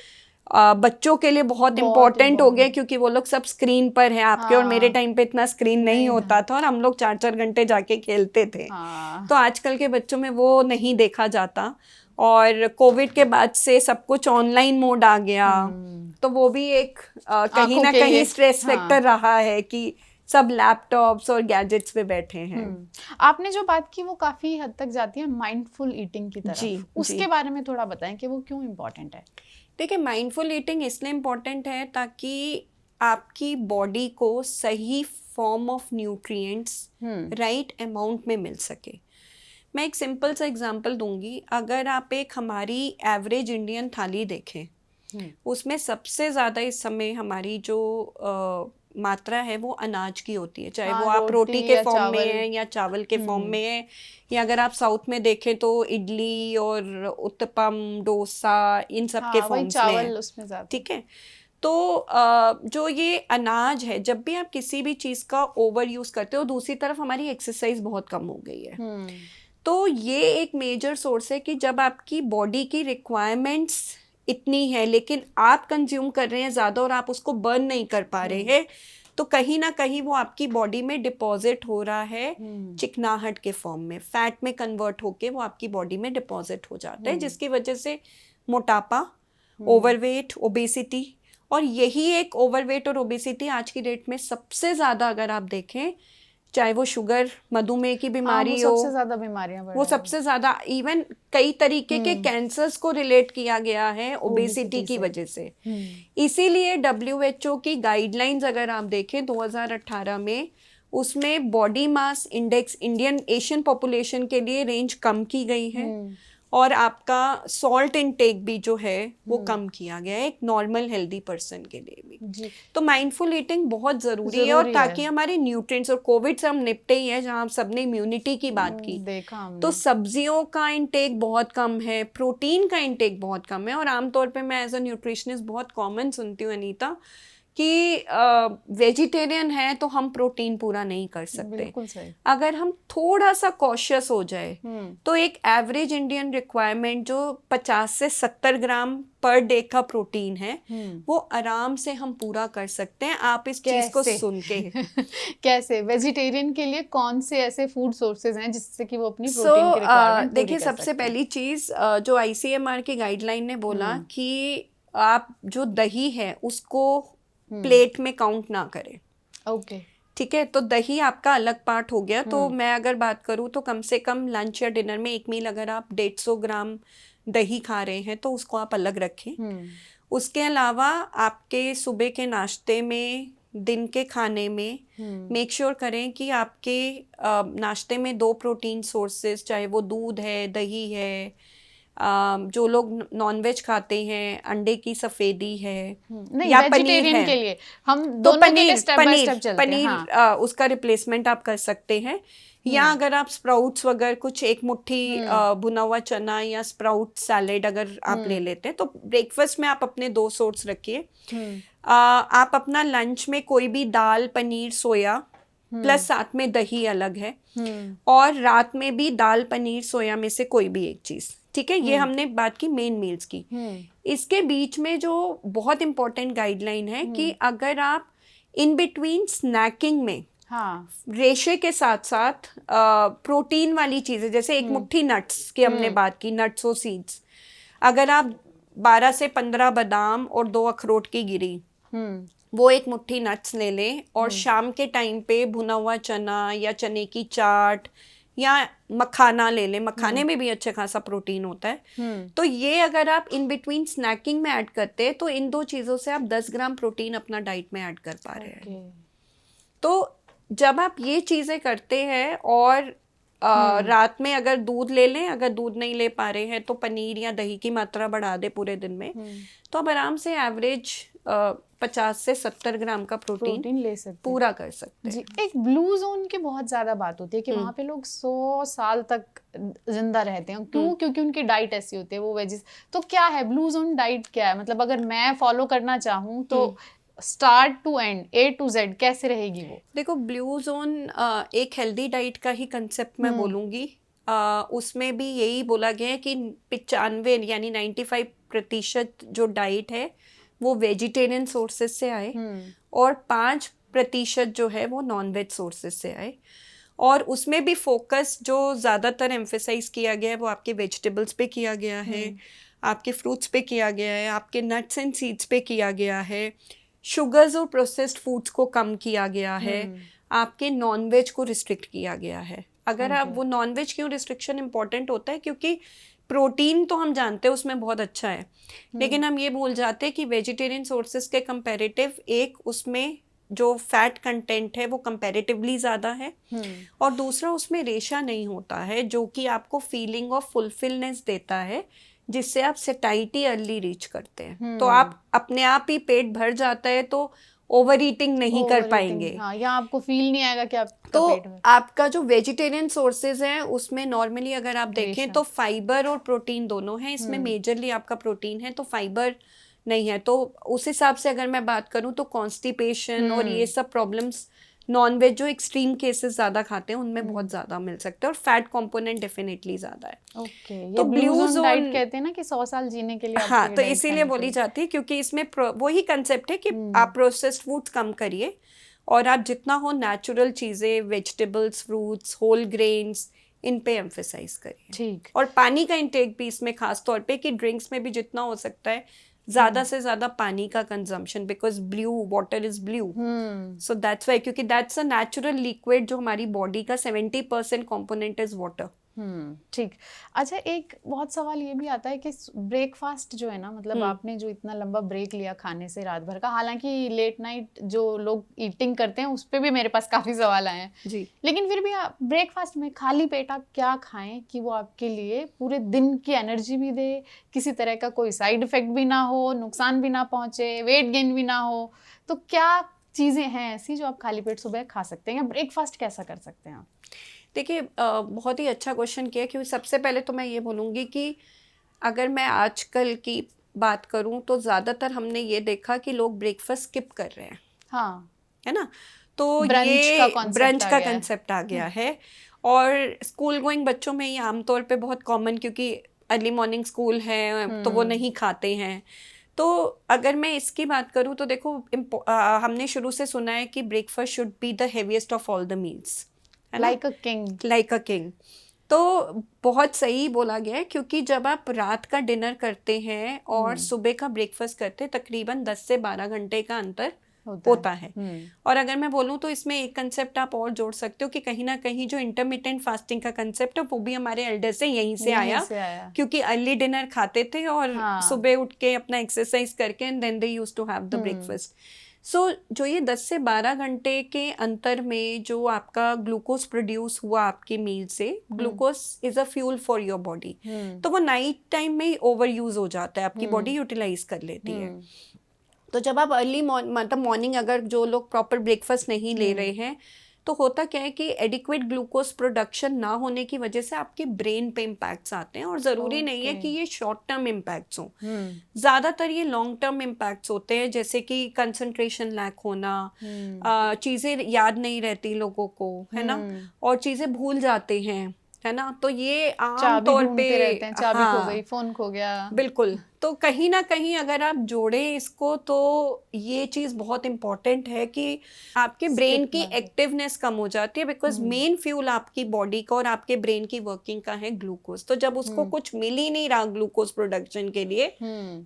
बच्चों के लिए बहुत इम्पोर्टेंट हो गया, क्योंकि वो लोग सब स्क्रीन पर हैं। आपके और मेरे टाइम पे इतना स्क्रीन नहीं होता था, और हम लोग 4-4 घंटे जाके खेलते थे। तो आजकल के बच्चों में वो नहीं देखा जाता, और कोविड के बाद से सब कुछ ऑनलाइन मोड आ गया, तो वो भी एक कहीं ना कहीं स्ट्रेस फैक्टर रहा है कि सब लैपटॉप्स और गैजेट्स पे बैठे हैं। आपने जो बात की वो काफी हद तक जाती है माइंडफुल ईटिंग की तरफ। जी, उसके बारे में थोड़ा बताएं कि वो क्यों इम्पोर्टेंट है? देखिए, माइंडफुल ईटिंग इसलिए इम्पोर्टेंट है ताकि आपकी बॉडी को सही form of nutrients right amount में मिल सके। मैं एक सिंपल सा एग्जांपल दूंगी। अगर आप एक हमारी एवरेज इंडियन थाली देखें, उसमें सबसे ज़्यादा इस समय हमारी जो मात्रा है वो अनाज की होती है, चाहे वो आप रोटी के फॉर्म में है या चावल के फॉर्म में है, या अगर आप साउथ में देखें तो इडली और उत्तपम, डोसा, इन सब के फॉर्म्स में है। ठीक है, तो जो ये अनाज है, जब भी आप किसी भी चीज़ का ओवर यूज़ करते हो, दूसरी तरफ हमारी एक्सरसाइज बहुत कम हो गई है। तो ये एक मेजर सोर्स है कि जब आपकी बॉडी की रिक्वायरमेंट्स इतनी है, लेकिन आप कंज्यूम कर रहे हैं ज़्यादा और आप उसको बर्न नहीं कर पा रहे हैं, तो कहीं ना कहीं वो आपकी बॉडी में डिपॉजिट हो रहा है चिकनाहट के फॉर्म में, फैट में कन्वर्ट होके वो आपकी बॉडी में डिपॉजिट हो जाता है, जिसकी वजह से मोटापा, ओवरवेट, ओबेसिटी, और यही एक ओवरवेट और ओबेसिटी आज की डेट में सबसे ज़्यादा, अगर आप देखें, चाहे वो शुगर, मधुमेह की बीमारी हो, सबसे ज्यादा बीमारियां वो सबसे ज्यादा, इवन कई तरीके के कैंसर्स को रिलेट किया गया है ओबेसिटी की वजह से। इसीलिए WHO की गाइडलाइंस अगर आप देखें 2018 में, उसमें body mass index Indian Asian population के लिए रेंज कम की गई है, और आपका सॉल्ट इनटेक भी जो है वो कम किया गया है एक नॉर्मल हेल्दी पर्सन के लिए भी। तो माइंडफुल ईटिंग बहुत ज़रूरी है, और ताकि हमारे न्यूट्रिएंट्स, और कोविड से हम निपटे ही है जहाँ सबने इम्यूनिटी की बात की, तो सब्जियों का इंटेक बहुत कम है, प्रोटीन का इंटेक बहुत कम है। और आमतौर पे मैं एज अ न्यूट्रिशनिस्ट बहुत कॉमन सुनती हूँ अनीता कि वेजिटेरियन है तो हम प्रोटीन पूरा नहीं कर सकते। बिल्कुल सही। अगर हम थोड़ा सा कॉशियस हो जाए तो एक एवरेज इंडियन रिक्वायरमेंट जो 50 से 70 ग्राम पर डे का प्रोटीन है, वो आराम से हम पूरा कर सकते हैं। आप इस चीज को सुन के कैसे वेजिटेरियन के लिए कौन से ऐसे फूड सोर्सेज हैं जिससे कि वो अपनी प्रोटीन की रिक्वायरमेंट देखिए, सबसे पहली चीज जो ICMR की गाइडलाइन ने बोला कि आप जो दही है उसको प्लेट में काउंट ना करें। ओके, ठीक है, तो दही आपका अलग पार्ट हो गया। तो मैं अगर बात करूँ तो कम से कम लंच या डिनर में एक मील अगर आप 150 ग्राम दही खा रहे हैं तो उसको आप अलग रखें। उसके अलावा आपके सुबह के नाश्ते में, दिन के खाने में मेक श्योर करें कि आपके नाश्ते में 2 प्रोटीन सोर्सेज, चाहे वो दूध है, दही है, जो लोग नॉनवेज खाते हैं, अंडे की सफेदी है, या पनीर है, के लिए हम दोनों के लिए स्टेप बाय स्टेप चलते हैं। पनीर उसका रिप्लेसमेंट आप कर सकते हैं, या अगर आप स्प्राउट्स वगैरह कुछ एक मुट्ठी भुना हुआ चना या स्प्राउट सैलेड अगर आप ले लेते हैं, तो ब्रेकफास्ट में आप अपने 2 सोर्स रखिए। आप अपना लंच में कोई भी दाल, पनीर, सोया प्लस साथ में दही अलग है, और रात में भी दाल, पनीर, सोया में से कोई भी एक चीज। ठीक है, ये हमने बात की मेन मील्स की। इसके बीच में जो बहुत इंपॉर्टेंट गाइडलाइन है कि अगर आप इन बिटवीन स्नैकिंग में रेशे के साथ साथ प्रोटीन वाली चीजें, जैसे एक मुट्ठी नट्स की हमने बात की, नट्स और सीड्स, अगर आप 12 से 15 बादाम और 2 अखरोट की गिरी वो एक मुट्ठी नट्स ले लें और शाम के टाइम पे भुना हुआ चना या चने की चाट या मखाना ले लें। मखाने में भी अच्छे खासा प्रोटीन होता है। तो ये अगर आप इन बिटवीन स्नैकिंग में ऐड करते हैं तो इन दो चीज़ों से आप 10 ग्राम प्रोटीन अपना डाइट में ऐड कर पा रहे हैं। तो जब आप ये चीज़ें करते हैं और रात में अगर दूध ले लें, अगर दूध नहीं ले पा रहे हैं तो पनीर या दही की मात्रा बढ़ा दे पूरे दिन में, तो आप आराम से एवरेज 50 से 70 ग्राम का प्रोटीन ले सकते पूरा कर सकते हैं। जी। एक ब्लू जोन की बहुत ज्यादा बात होती है कि वहाँ पे लोग 100 साल तक जिंदा रहते हैं। क्यों? क्योंकि उनकी डाइट ऐसी होती है, वो वेजिस। तो क्या है ब्लू जोन डाइट, क्या है? मतलब अगर मैं फॉलो करना चाहूँ तो start to end A to Z कैसे रहेगी वो? देखो, ब्लू जोन एक हेल्दी डाइट का ही कंसेप्ट मैं बोलूँगी। उसमें भी यही बोला गया है कि 95 यानी 95% जो डाइट है वो वेजिटेरियन सोर्सेज से आए और 5% जो है वो नॉन वेज सोर्सेज से आए। और उसमें भी फोकस जो ज़्यादातर एम्फेसाइज किया गया है वो आपके वेजिटेबल्स पे किया गया है, आपके फ्रूट्स पे किया गया है, आपके नट्स एंड सीड्स पे किया गया है, शुगर्स और प्रोसेस्ड फूड्स को कम किया गया है, आपके नॉन वेज को रिस्ट्रिक्ट किया गया है। अगर आप वो नॉन वेज, क्यों रिस्ट्रिक्शन इम्पॉर्टेंट होता है? क्योंकि प्रोटीन तो हम जानते हैं उसमें बहुत अच्छा है, लेकिन हम ये भूल जाते हैं कि वेजिटेरियन सोर्सेज के कंपैरेटिव एक उसमें जो फैट कंटेंट है वो कंपैरेटिवली ज़्यादा है और दूसरा उसमें रेशा नहीं होता है जो कि आपको फीलिंग ऑफ फुलफिलनेस देता है, जिससे आप सेटाइटी अर्ली रीच करते हैं। तो आप अपने आप ही पेट भर जाता है तो ओवर ईटिंग नहीं कर पाएंगे। हाँ, या आपको फील नहीं आएगा कि आपका तो पेट में। आपका जो वेजिटेरियन सोर्सेज हैं उसमें नॉर्मली अगर आप देखें तो फाइबर और प्रोटीन दोनों हैं। इसमें मेजरली आपका प्रोटीन है तो फाइबर नहीं है। तो उस हिसाब से अगर मैं बात करूं तो कॉन्स्टिपेशन और ये सब प्रॉब्लम्स नॉन वेज जो एक्सट्रीम केसेस ज्यादा खाते हैं उनमें बहुत ज्यादा मिल सकते हैं और फैट कंपोनेंट डेफिनेटली ज्यादा है। ओके, तो ब्लू जोन डाइट कहते हैं ना कि 100 साल जीने के लिए। हाँ, तो इसीलिए बोली जाती है क्योंकि इसमें वही कंसेप्ट है कि आप प्रोसेस्ड फूड्स कम करिए और आप जितना हो नेचुरल चीजें, वेजिटेबल्स, फ्रूट्स, होल ग्रेन्स, इन पे एम्फेसाइज करिए। ठीक। और पानी का इंटेक भी इसमें खास तौर पे कि ड्रिंक्स में भी जितना हो सकता है ज्यादा से ज्यादा पानी का consumption, because blue water is blue, so that's why, क्योंकि दैट्स अ नेचुरल लिक्विड जो हमारी बॉडी का 70% कंपोनेंट इज वाटर। ठीक। अच्छा, एक बहुत सवाल ये भी आता है कि ब्रेकफास्ट जो है ना, मतलब आपने जो इतना लंबा ब्रेक लिया खाने से रात भर का, हालांकि लेट नाइट जो लोग ईटिंग करते हैं उस पर भी मेरे पास काफी सवाल आए हैं जी, लेकिन फिर भी आप ब्रेकफास्ट में खाली पेट आप क्या खाएं कि वो आपके लिए पूरे दिन की एनर्जी भी दे, किसी तरह का कोई साइड इफेक्ट भी ना हो, नुकसान भी ना पहुंचे, वेट गेन भी ना हो? तो क्या चीजें हैं ऐसी जो आप खाली पेट सुबह खा सकते हैं, या ब्रेकफास्ट कैसा कर सकते हैं आप? देखिए, बहुत ही अच्छा क्वेश्चन किया, क्योंकि सबसे पहले तो मैं ये बोलूँगी कि अगर मैं आजकल की बात करूँ तो ज़्यादातर हमने ये देखा कि लोग ब्रेकफास्ट स्किप कर रहे हैं। हाँ, है ना? तो ये ब्रंच का कंसेप्ट आ गया है और स्कूल गोइंग बच्चों में ये आमतौर पे बहुत कॉमन, क्योंकि अर्ली मॉर्निंग स्कूल है तो वो नहीं खाते हैं। तो अगर मैं इसकी बात करूँ तो देखो, हमने शुरू से सुना है कि breakfast should be the heaviest of all the meals, like a king, like a king. तो बहुत सही बोला गया है, क्योंकि जब आप रात का डिनर करते हैं और सुबह का ब्रेकफास्ट करते हैं, तकरीबन 10 से 12 घंटे का अंतर होता है। और अगर मैं बोलूँ तो इसमें एक कंसेप्ट आप और जोड़ सकते हो कि कहीं ना कहीं जो इंटरमिटेंट फास्टिंग का कंसेप्ट है वो भी हमारे एल्डर से यहीं से आया, क्योंकि अर्ली डिनर खाते थे और सुबह उठ के अपना एक्सरसाइज करके and then they used to have the breakfast. So जो ये 10 से 12 घंटे के अंतर में जो आपका ग्लूकोज प्रोड्यूस हुआ आपके मील से, glucose is a fuel for your body, तो वो नाइट टाइम में ही ओवर यूज हो जाता है, आपकी बॉडी यूटिलाइज कर लेती है। तो जब आप अर्ली मतलब मॉर्निंग अगर जो लोग प्रॉपर ब्रेकफास्ट नहीं ले रहे हैं, तो होता क्या है कि एडिक्वेट ग्लूकोज प्रोडक्शन ना होने की वजह से आपके ब्रेन पे इम्पैक्ट्स आते हैं, और ज़रूरी नहीं है कि ये शॉर्ट टर्म इम्पैक्ट्स हों, ज़्यादातर ये लॉन्ग टर्म इम्पैक्ट्स होते हैं, जैसे कि कंसंट्रेशन लैक होना, चीज़ें याद नहीं रहती लोगों को, है ना, और चीज़ें भूल जाते हैं, है ना। तो ये आम तौर पे रहते हैं, चाबी खो गई, फोन खो गया, बिल्कुल। तो कहीं ना कहीं अगर आप जोड़ें इसको तो ये चीज़ बहुत इम्पॉर्टेंट है कि आपके ब्रेन की एक्टिवनेस कम हो जाती है, बिकॉज मेन फ्यूल आपकी बॉडी का और आपके ब्रेन की वर्किंग का है ग्लूकोज। तो जब उसको कुछ मिल ही नहीं रहा ग्लूकोज प्रोडक्शन के लिए,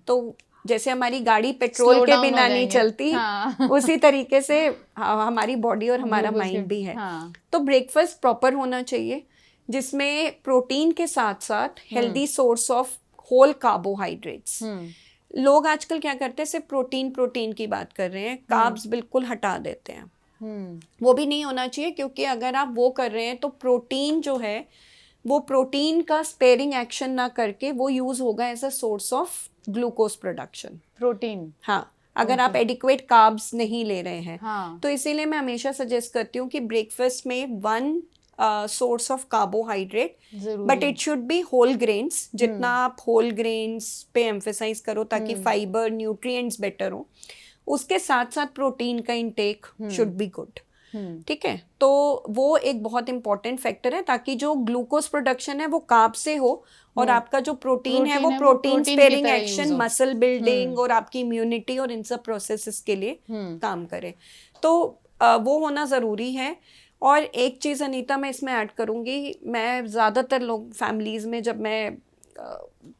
तो जैसे हमारी गाड़ी पेट्रोल Slow के down बिना हो नहीं जाएंगे। चलती, हाँ। उसी तरीके से हमारी बॉडी और हमारा Glucose माइंड के- भी है। हाँ। तो ब्रेकफास्ट प्रॉपर होना चाहिए, जिसमें प्रोटीन के साथ साथ healthy source of whole carbohydrates. लोग आजकल क्या करते हैं, सिर्फ प्रोटीन की बात कर रहे हैं, कार्ब्स बिल्कुल हटा देते हैं। वो भी नहीं होना चाहिए, क्योंकि अगर आप वो कर रहे हैं तो प्रोटीन जो है वो प्रोटीन का स्पेयरिंग एक्शन ना करके वो यूज होगा as a source of glucose production. Protein. हाँ, अगर आप एडिक्वेट कार्ब्स नहीं ले रहे हैं। हाँ। तो इसीलिए मैं हमेशा सजेस्ट करती हूँ कि ब्रेकफास्ट में one source of carbohydrate, but it should be whole grains. जितना आप होल ग्रेन्स पे एम्फेसाइज करो ताकि फाइबर न्यूट्रिएंट्स बेटर हो, उसके साथ साथ प्रोटीन का इंटेक शुड बी गुड। ठीक है, तो वो एक बहुत इंपॉर्टेंट फैक्टर है, ताकि जो ग्लूकोज प्रोडक्शन है वो कार्ब से हो और आपका जो प्रोटीन है वो protein sparing action, muscle building और आपकी इम्यूनिटी और इन सब प्रोसेसेस के लिए काम करे। तो वो होना ज़रूरी है। और एक चीज़ अनीता मैं इसमें ऐड करूँगी, मैं ज़्यादातर लोग फैमिलीज़ में जब मैं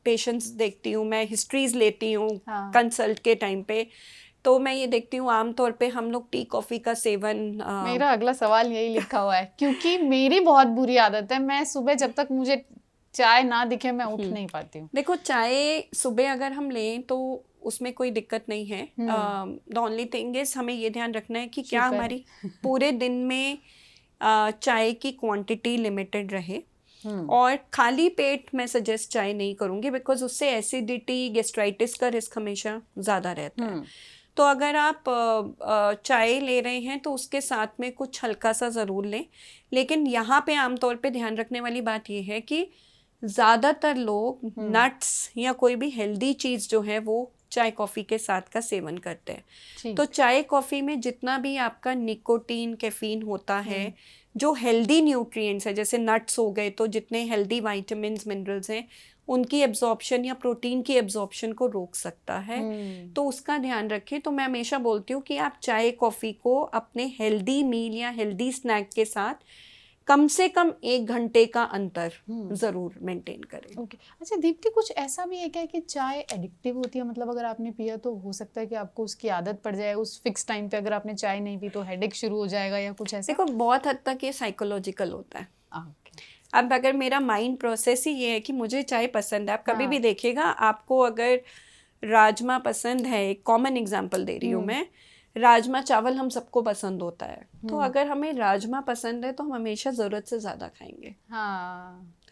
पेशेंट्स देखती हूँ, मैं हिस्ट्रीज लेती हूँ कंसल्ट के टाइम पे, तो मैं ये देखती हूँ आमतौर पे हम लोग टी कॉफ़ी का सेवन। मेरा अगला सवाल यही लिखा हुआ है, क्योंकि मेरी बहुत बुरी आदत है, मैं सुबह जब तक मुझे चाय ना दिखे मैं उठ नहीं पाती हूँ। देखो, चाय सुबह अगर हम लें तो उसमें कोई दिक्कत नहीं है। द ओनली थिंग इज हमें ये ध्यान रखना है कि क्या हमारी पूरे दिन में चाय की क्वांटिटी लिमिटेड रहे। और खाली पेट मैं सजेस्ट चाय नहीं करूँगी, बिकॉज उससे एसिडिटी, गैस्ट्राइटिस का रिस्क हमेशा ज़्यादा रहता है। तो अगर आप चाय ले रहे हैं तो उसके साथ में कुछ हल्का सा ज़रूर लें। लेकिन यहाँ पे आमतौर पे ध्यान रखने वाली बात ये है कि ज़्यादातर लोग नट्स या कोई भी हेल्दी चीज़ जो है वो चाय कॉफ़ी के साथ का सेवन करते हैं। तो चाय कॉफ़ी में जितना भी आपका निकोटीन, कैफीन होता है, जो हेल्दी न्यूट्रिएंट्स है, जैसे नट्स हो गए, तो जितने हेल्दी वाइटामिन्स, मिनरल्स हैं, उनकी एब्जॉर्प्शन या प्रोटीन की एब्जॉर्प्शन को रोक सकता है। तो उसका ध्यान रखें। तो मैं हमेशा बोलती हूँ कि आप चाय कॉफ़ी को अपने हेल्दी मील या हेल्दी स्नैक के साथ कम से कम 1 घंटे का अंतर जरूर मेंटेन करें। ओके। अच्छा दीप्ति, कुछ ऐसा भी है क्या कि चाय एडिक्टिव होती है? मतलब अगर आपने पिया तो हो सकता है कि आपको उसकी आदत पड़ जाए, उस फिक्स टाइम पे अगर आपने चाय नहीं पी तो हेडेक शुरू हो जाएगा या कुछ ऐसा? देखो, बहुत हद तक ये साइकोलॉजिकल होता है। अब अगर मेरा माइंड प्रोसेस ही ये है कि मुझे चाय पसंद है, आप कभी भी देखिएगा, आपको अगर राजमा पसंद है, एक कॉमन एग्जांपल दे रही हूँ मैं, राजमा चावल हम सबको पसंद होता है, तो अगर हमें राजमा पसंद है तो हम हमेशा ज़रूरत से ज़्यादा खाएंगे।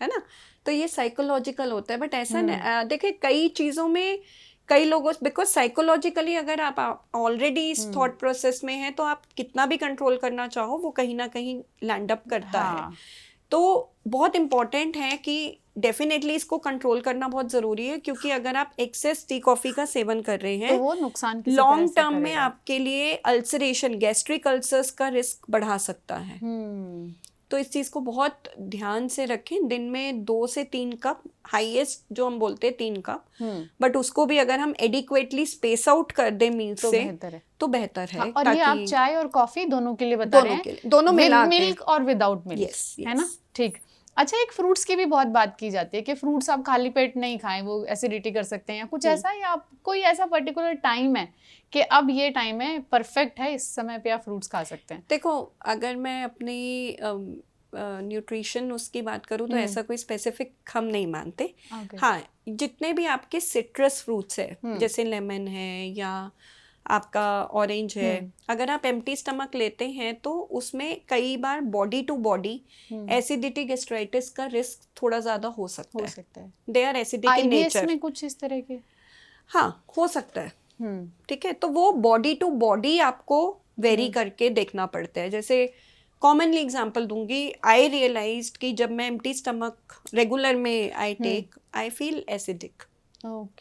है ना? तो ये साइकोलॉजिकल होता है। बट ऐसा नहीं, देखिए कई चीज़ों में कई लोगों, बिकॉज साइकोलॉजिकली अगर आप ऑलरेडी इस थॉट प्रोसेस में हैं तो आप कितना भी कंट्रोल करना चाहो वो कहीं ना कहीं लैंड अप करता है। तो बहुत इम्पॉर्टेंट है कि डेफिनेटली इसको कंट्रोल करना बहुत ज़रूरी है, क्योंकि अगर आप एक्सेस टी कॉफ़ी का सेवन कर रहे हैं तो वो नुकसान लॉन्ग टर्म में आपके लिए अल्सरेशन, गैस्ट्रिक अल्सर्स का रिस्क बढ़ा सकता है। तो इस चीज़ को बहुत ध्यान से रखें। दिन में 2 से 3 कप, हाईएस्ट जो हम बोलते हैं 3 कप, बट उसको भी अगर हम एडिक्वेटली स्पेस आउट कर दें मील से तो बेहतर है। और ये आप चाय और कॉफी दोनों के लिए बता रहे हैं? दोनों मिला के, मिल्क और विदाउट मिल्क, है ना? ठीक। अच्छा, एक फ्रूट्स की भी बहुत बात की जाती है कि फ्रूट्स आप खाली पेट नहीं खाएं, वो एसिडिटी कर सकते हैं या कुछ ऐसा, या आप कोई ऐसा पर्टिकुलर टाइम है कि अब ये टाइम है, परफेक्ट है, इस समय पे आप फ्रूट्स खा सकते हैं? देखो, अगर मैं अपनी न्यूट्रिशन उसकी बात करूँ तो ऐसा कोई स्पेसिफिक हम नहीं मानते। हाँ, जितने भी आपके सिट्रस फ्रूट्स है, जैसे लेमन है या आपका ऑरेंज है, अगर आप एम्प्टी स्टमक लेते हैं तो उसमें कई बार body to body acidity, gastritis का रिस्क थोड़ा ज्यादा हो सकता है। They are acidic in nature में कुछ इस तरह के, हाँ, हो सकता है। ठीक है, तो वो बॉडी टू बॉडी आपको वेरी करके देखना पड़ता है। जैसे कॉमनली एग्जांपल दूंगी, आई रियलाइज्ड कि जब मैं एम्प्टी स्टमक रेगुलर में I take, I feel acidic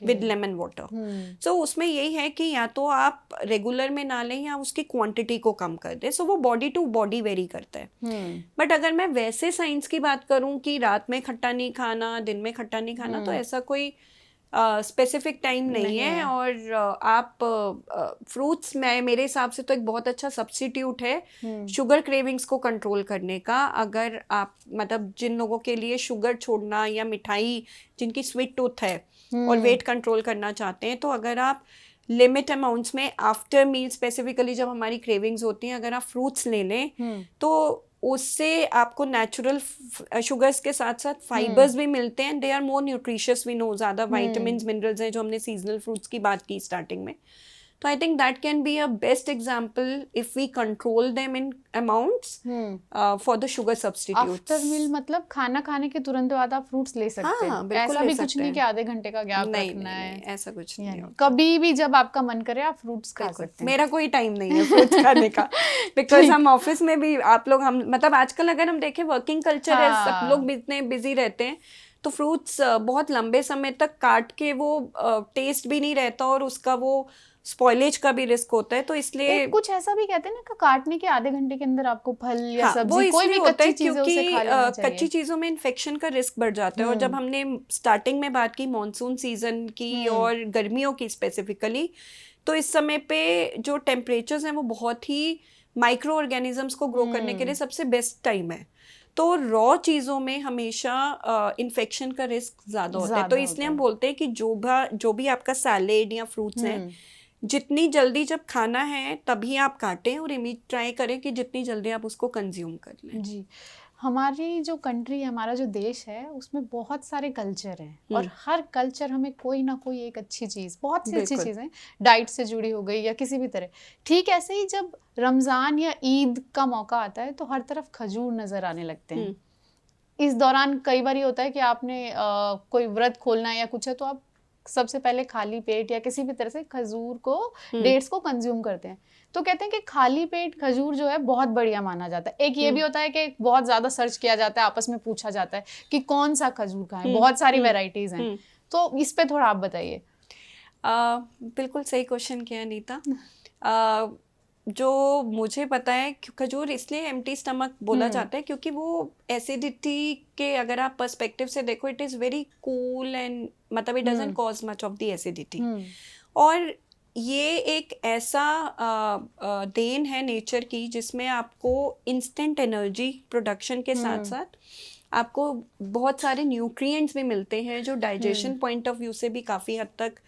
with lemon water. So उसमें यही है कि या तो आप रेगुलर में ना लें या उसकी क्वांटिटी को कम कर दें। सो वो बॉडी टू बॉडी वेरी करता है। बट अगर मैं वैसे साइंस की बात करूं कि रात में खट्टा नहीं खाना, दिन में खट्टा नहीं खाना, तो ऐसा कोई स्पेसिफिक टाइम नहीं है। और आप फ्रूट्स में मेरे हिसाब से तो एक बहुत अच्छा सब्स्टिट्यूट है शुगर क्रेविंग्स को कंट्रोल करने का। अगर आप, मतलब जिन लोगों के लिए शुगर छोड़ना या मिठाई, जिनकी स्वीट टूथ है, और वेट कंट्रोल करना चाहते हैं, तो अगर आप लिमिट अमाउंट्स में आफ्टर मील स्पेसिफिकली जब हमारी क्रेविंग्स होती हैं, अगर आप फ्रूट्स ले लें तो उससे आपको नेचुरल शुगर्स के साथ साथ फाइबर्स भी मिलते हैं. They are more nutritious, we know, ज़्यादा वाइटामिन्स मिनरल्स हैं, जो हमने सीजनल फ्रूट्स की बात की स्टार्टिंग में. तो I think that can be a best example if we control them in amounts for the sugar substitutes. After meal मतलब खाना खाने के तुरंत बाद आप फ्रूट्स ले सकते हैं. बिल्कुल ऐसा ले भी सकते कुछ नहीं हैं. कि आधे घंटे का गैप रखना है. ऐसा कुछ नहीं है. कभी भी जब आपका मन करे आप फ्रूट्स खा सकते हैं. मेरा कोई टाइम नहीं है फ्रूट्स खाने का, बिकॉज हम ऑफिस में भी आप लोग, हम मतलब आजकल अगर हम देखें वर्किंग कल्चर है, सब लोग इतने बिजी रहते हैं, तो फ्रूट्स बहुत लंबे समय तक काट के वो टेस्ट भी नहीं रहता और उसका वो स्पॉइलेज का भी रिस्क होता है. तो इसलिए कुछ ऐसा भी कहते हैं ना कि काटने के आधे घंटे के अंदर आपको फल या सब्जी कोई भी होता है कच्ची चीजें उसे खा लेना चाहिए. कच्ची चीजों में इन्फेक्शन का रिस्क बढ़ जाता है. और जब हमने स्टार्टिंग में बात की मॉनसून सीजन की और गर्मियों की स्पेसिफिकली, तो इस समय पे जो टेम्परेचर्स हैं वो बहुत ही माइक्रो ऑर्गेनिजम्स को ग्रो करने के लिए सबसे बेस्ट टाइम है. तो रॉ चीज़ों में हमेशा इन्फेक्शन का रिस्क ज़्यादा होता है. तो इसलिए हम बोलते हैं कि जो भी आपका सैलेड या फ्रूट्स हैं, जितनी जल्दी जब खाना है तभी आप काटें और ट्राई करें कि जितनी जल्दी आप उसको कंज्यूम कर लें. जी, हमारी जो कंट्री है, हमारा जो देश है, उसमें बहुत सारे कल्चर हैं और हर कल्चर हमें कोई ना कोई एक अच्छी चीज़, बहुत सी अच्छी चीज़ें डाइट से जुड़ी हो गई या किसी भी तरह. ठीक ऐसे ही जब रमज़ान या ईद का मौका आता है तो हर तरफ खजूर नज़र आने लगते हैं. इस दौरान कई बार ये होता है कि आपने कोई व्रत खोलना है या कुछ है, तो आप सबसे पहले खाली पेट या किसी भी तरह से खजूर को, डेट्स को कंज्यूम करते हैं. तो कहते हैं कि खाली पेट खजूर जो है बहुत बढ़िया माना जाता है. एक ये भी होता है कि बहुत ज्यादा सर्च किया जाता है, आपस में पूछा जाता है कि कौन सा खजूर खाएं, बहुत सारी वेराइटीज हैं. तो इस पे थोड़ा आप बताइए. बिल्कुल सही क्वेश्चन किया नीता. जो मुझे पता है, खजूर इसलिए एम्प्टी स्टमक बोला जाता है क्योंकि वो एसिडिटी के, अगर आप पर्सपेक्टिव से देखो, it is very cool and मतलब it doesn't cause much of the acidity. और ये एक ऐसा देन है नेचर की जिसमें आपको इंस्टेंट एनर्जी प्रोडक्शन के साथ साथ आपको बहुत सारे न्यूट्रिएंट्स भी मिलते हैं जो डाइजेशन पॉइंट ऑफ व्यू से भी काफ़ी हद तक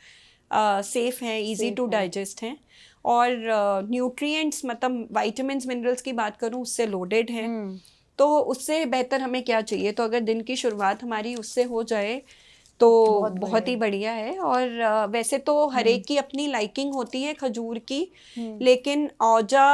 सेफ हैं, इजी टू डाइजेस्ट हैं. और न्यूट्रिएंट्स मतलब विटामिन्स मिनरल्स की बात करूं, उससे लोडेड हैं. तो उससे बेहतर हमें क्या चाहिए. तो अगर दिन की शुरुआत हमारी उससे हो जाए तो बहुत ही बढ़िया है. और वैसे तो हर एक की अपनी लाइकिंग होती है खजूर की, लेकिन औजा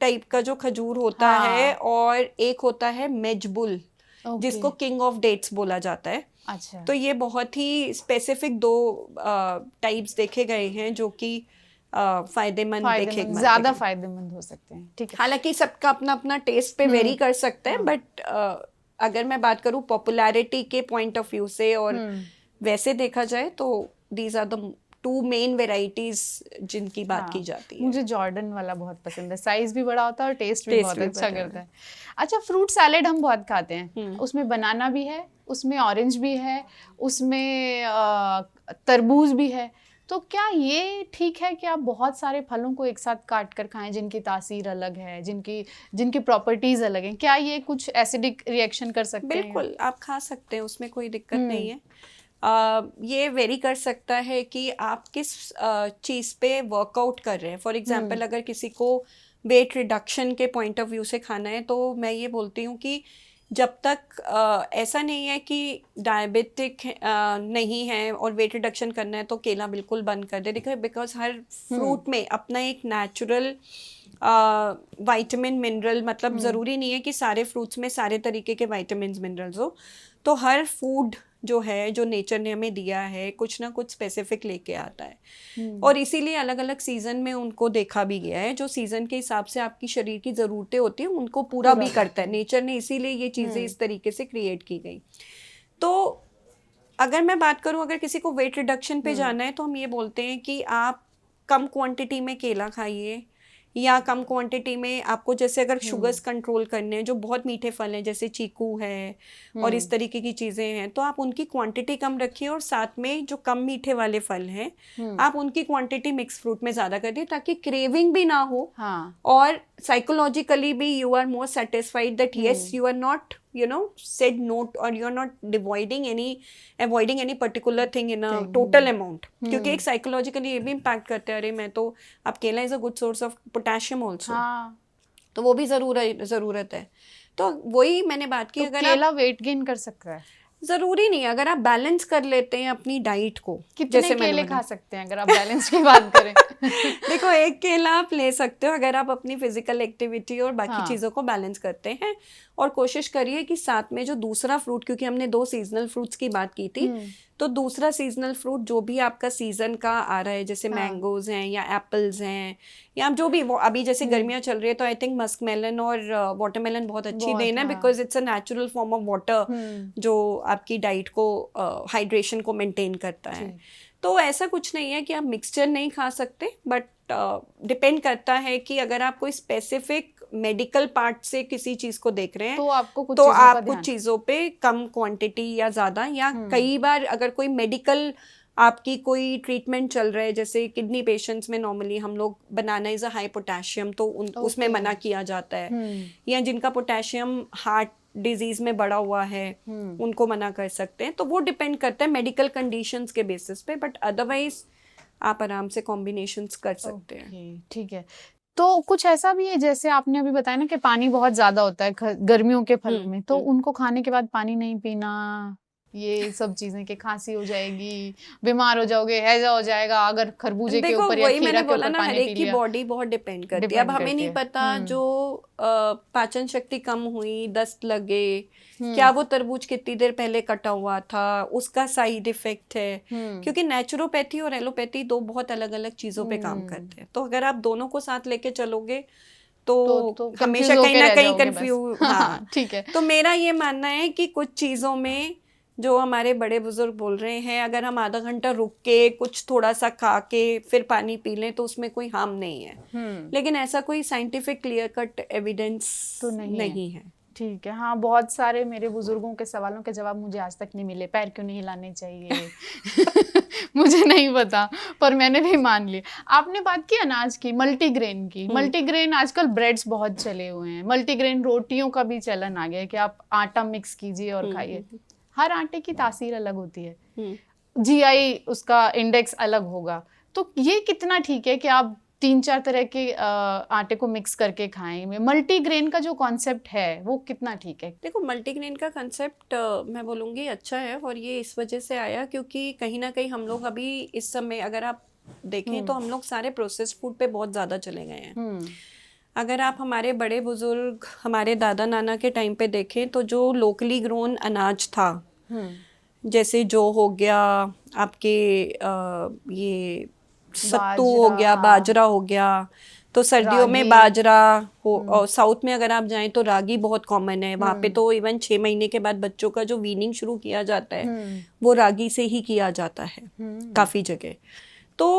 टाइप का जो खजूर होता है और एक होता है मेजबुल, जिसको किंग ऑफ डेट्स बोला जाता है. अच्छा. तो ये बहुत ही स्पेसिफिक दो टाइप्स देखे गए हैं जो कि फायदेमंद ज्यादा फायदेमंद हो सकते हैं. ठीक है. हालांकि सबका अपना अपना टेस्ट पे वेरी कर सकता है, बट अगर मैं बात करूं पॉपुलैरिटी के पॉइंट ऑफ व्यू से और वैसे देखा जाए तो these are the two main varieties जिनकी बात की जाती है. मुझे जॉर्डन वाला बहुत पसंद है. साइज भी बड़ा होता है और टेस्ट भी बहुत अच्छा करता है. अच्छा, फ्रूट सैलेड हम बहुत खाते हैं. उसमें बनाना भी है, उसमें ऑरेंज भी है, उसमें तरबूज भी है. तो क्या ये ठीक है कि आप बहुत सारे फलों को एक साथ काट कर खाएं जिनकी तासीर अलग है, जिनकी प्रॉपर्टीज अलग हैं? क्या ये कुछ एसिडिक रिएक्शन कर सकते हैं? बिल्कुल, आप खा सकते हैं, उसमें कोई दिक्कत नहीं है. ये वेरी कर सकता है कि आप किस चीज़ पे वर्कआउट कर रहे हैं. फॉर एग्जांपल अगर किसी को वेट रिडक्शन के पॉइंट ऑफ व्यू से खाना है, तो मैं ये बोलती हूँ कि जब तक ऐसा नहीं है कि डायबिटिक नहीं है और वेट रिडक्शन करना है तो केला बिल्कुल बंद कर दे. देखो, बिकॉज हर फ्रूट में अपना एक नेचुरल विटामिन मिनरल, मतलब ज़रूरी नहीं है कि सारे फ्रूट्स में सारे तरीके के विटामिन मिनरल्स हो. तो हर फूड जो है, जो नेचर ने हमें दिया है, कुछ ना कुछ स्पेसिफिक लेके आता है. और इसीलिए अलग अलग सीजन में उनको देखा भी गया है. जो सीजन के हिसाब से आपकी शरीर की ज़रूरतें होती हैं उनको पूरा भी करता है नेचर ने. इसीलिए ये चीज़ें इस तरीके से क्रिएट की गई. तो अगर मैं बात करूं, अगर किसी को वेट रिडक्शन पे जाना है तो हम ये बोलते हैं कि आप कम क्वांटिटी में केला खाइए, या कम क्वांटिटी में आपको, जैसे अगर शुगर्स कंट्रोल करने हैं, जो बहुत मीठे फल हैं जैसे चीकू है और इस तरीके की चीज़ें हैं, तो आप उनकी क्वांटिटी कम रखिए. और साथ में जो कम मीठे वाले फल हैं आप उनकी क्वांटिटी मिक्स फ्रूट में ज़्यादा करिए ताकि क्रेविंग भी ना हो और psychologically be you are more satisfied that yes you are not said no or you are not avoiding any particular thing in a total amount क्योंकि एक psychologically ये भी impact करते हैं अरे मैं तो अब केला is a good source of potassium also तो वो भी ज़रूरत है तो वही मैंने बात की अगर केला वेट गेन कर सकता है जरूरी नहीं अगर आप बैलेंस कर लेते हैं अपनी डाइट को कितने केले खा सकते हैं अगर आप बैलेंस की बात करें देखो एक केला आप ले सकते हो अगर आप अपनी फिजिकल एक्टिविटी और बाकी चीज़ों को बैलेंस करते हैं और कोशिश करिए कि साथ में जो दूसरा फ्रूट क्योंकि हमने 2 सीजनल फ्रूट्स की बात की थी तो दूसरा सीजनल फ्रूट जो भी आपका सीजन का आ रहा है जैसे मैंगोज हैं या एप्पल्स हैं या जो भी अभी जैसे गर्मियाँ चल रही है तो आई थिंक मस्क मेलन और वाटरमेलन बहुत अच्छी देन है because it's a natural form of water जो आपकी डाइट को हाइड्रेशन को मेंटेन करता है तो ऐसा कुछ नहीं है कि आप मिक्सचर नहीं खा सकते बट डिपेंड करता है कि अगर आप कोई स्पेसिफिक मेडिकल पार्ट से किसी चीज को देख रहे हैं तो आपको कुछ चीजों पे कम क्वांटिटी या ज्यादा या कई बार अगर कोई मेडिकल आपकी कोई ट्रीटमेंट चल रहा है जैसे किडनी पेशेंट्स में नॉर्मली हम लोग बनाना इज अ हाई पोटेशियम तो उसमें मना किया जाता है या जिनका पोटेशियम हार्ट डिजीज में बढ़ा हुआ है उनको मना कर सकते हैं तो वो डिपेंड करता है मेडिकल कंडीशंस के बेसिस पे बट अदरवाइज आप आराम से कॉम्बिनेशंस कर सकते हैं ठीक है तो कुछ ऐसा भी है जैसे आपने अभी बताया ना कि पानी बहुत ज्यादा होता है गर्मियों के फल में तो उनको खाने के बाद पानी नहीं पीना ये सब चीजें कि खांसी हो जाएगी बीमार हो जाओगे हैजा हो जाएगा अगर खरबूजे के ऊपर या खीरा के ऊपर पानी पी लिया की बॉडी बहुत डिपेंड करती है अब हमें नहीं पता जो पाचन शक्ति कम हुई दस्त लगे क्या वो तरबूज कितनी देर पहले कटा हुआ था उसका साइड इफेक्ट है क्योंकि नेचुरोपैथी और एलोपैथी 2 बहुत अलग अलग चीजों पे काम करते हैं तो अगर आप दोनों को साथ लेके चलोगे तो हमेशा कहीं ना कहीं कंफ्यूज ठीक है तो मेरा ये मानना है कि कुछ चीजों में जो हमारे बड़े बुजुर्ग बोल रहे हैं अगर हम आधा घंटा रुक के कुछ थोड़ा सा खा के फिर पानी पी लें तो उसमें कोई हार्म नहीं है लेकिन ऐसा कोई साइंटिफिक क्लियर कट एविडेंस तो नहीं है ठीक है हाँ बहुत सारे मेरे बुजुर्गों के सवालों के जवाब मुझे आज तक नहीं मिले पैर क्यों नहीं हिलाने चाहिए मुझे नहीं पता पर मैंने भी मान लिया आपने बात की अनाज की मल्टीग्रेन की मल्टीग्रेन आजकल ब्रेड्स बहुत चले हुए हैं मल्टीग्रेन रोटियों का भी चलन आ गया है कि आप आटा मिक्स कीजिए और खाइए हर आटे की तासीर अलग होती है जीआई उसका इंडेक्स अलग होगा तो ये कितना ठीक है कि आप 3-4 तरह के आटे को मिक्स करके खाएं मल्टीग्रेन का जो कॉन्सेप्ट है वो कितना ठीक है देखो मल्टीग्रेन का कॉन्सेप्ट मैं बोलूँगी अच्छा है और ये इस वजह से आया क्योंकि कहीं ना कहीं हम लोग अभी इस समय अगर आप देखें तो हम लोग सारे प्रोसेस्ड फूड पे बहुत ज़्यादा चले गए हैं अगर आप हमारे बड़े बुजुर्ग हमारे दादा नाना के टाइम पे देखें तो जो लोकली ग्रोन अनाज था जैसे जो हो गया आपके ये सत्तू हो गया बाजरा हो गया तो सर्दियों में बाजरा हो और साउथ में अगर आप जाएं तो रागी बहुत कॉमन है वहाँ पे तो इवन 6 महीने के बाद बच्चों का जो वीनिंग शुरू किया जाता है वो रागी से ही किया जाता है काफ़ी जगह तो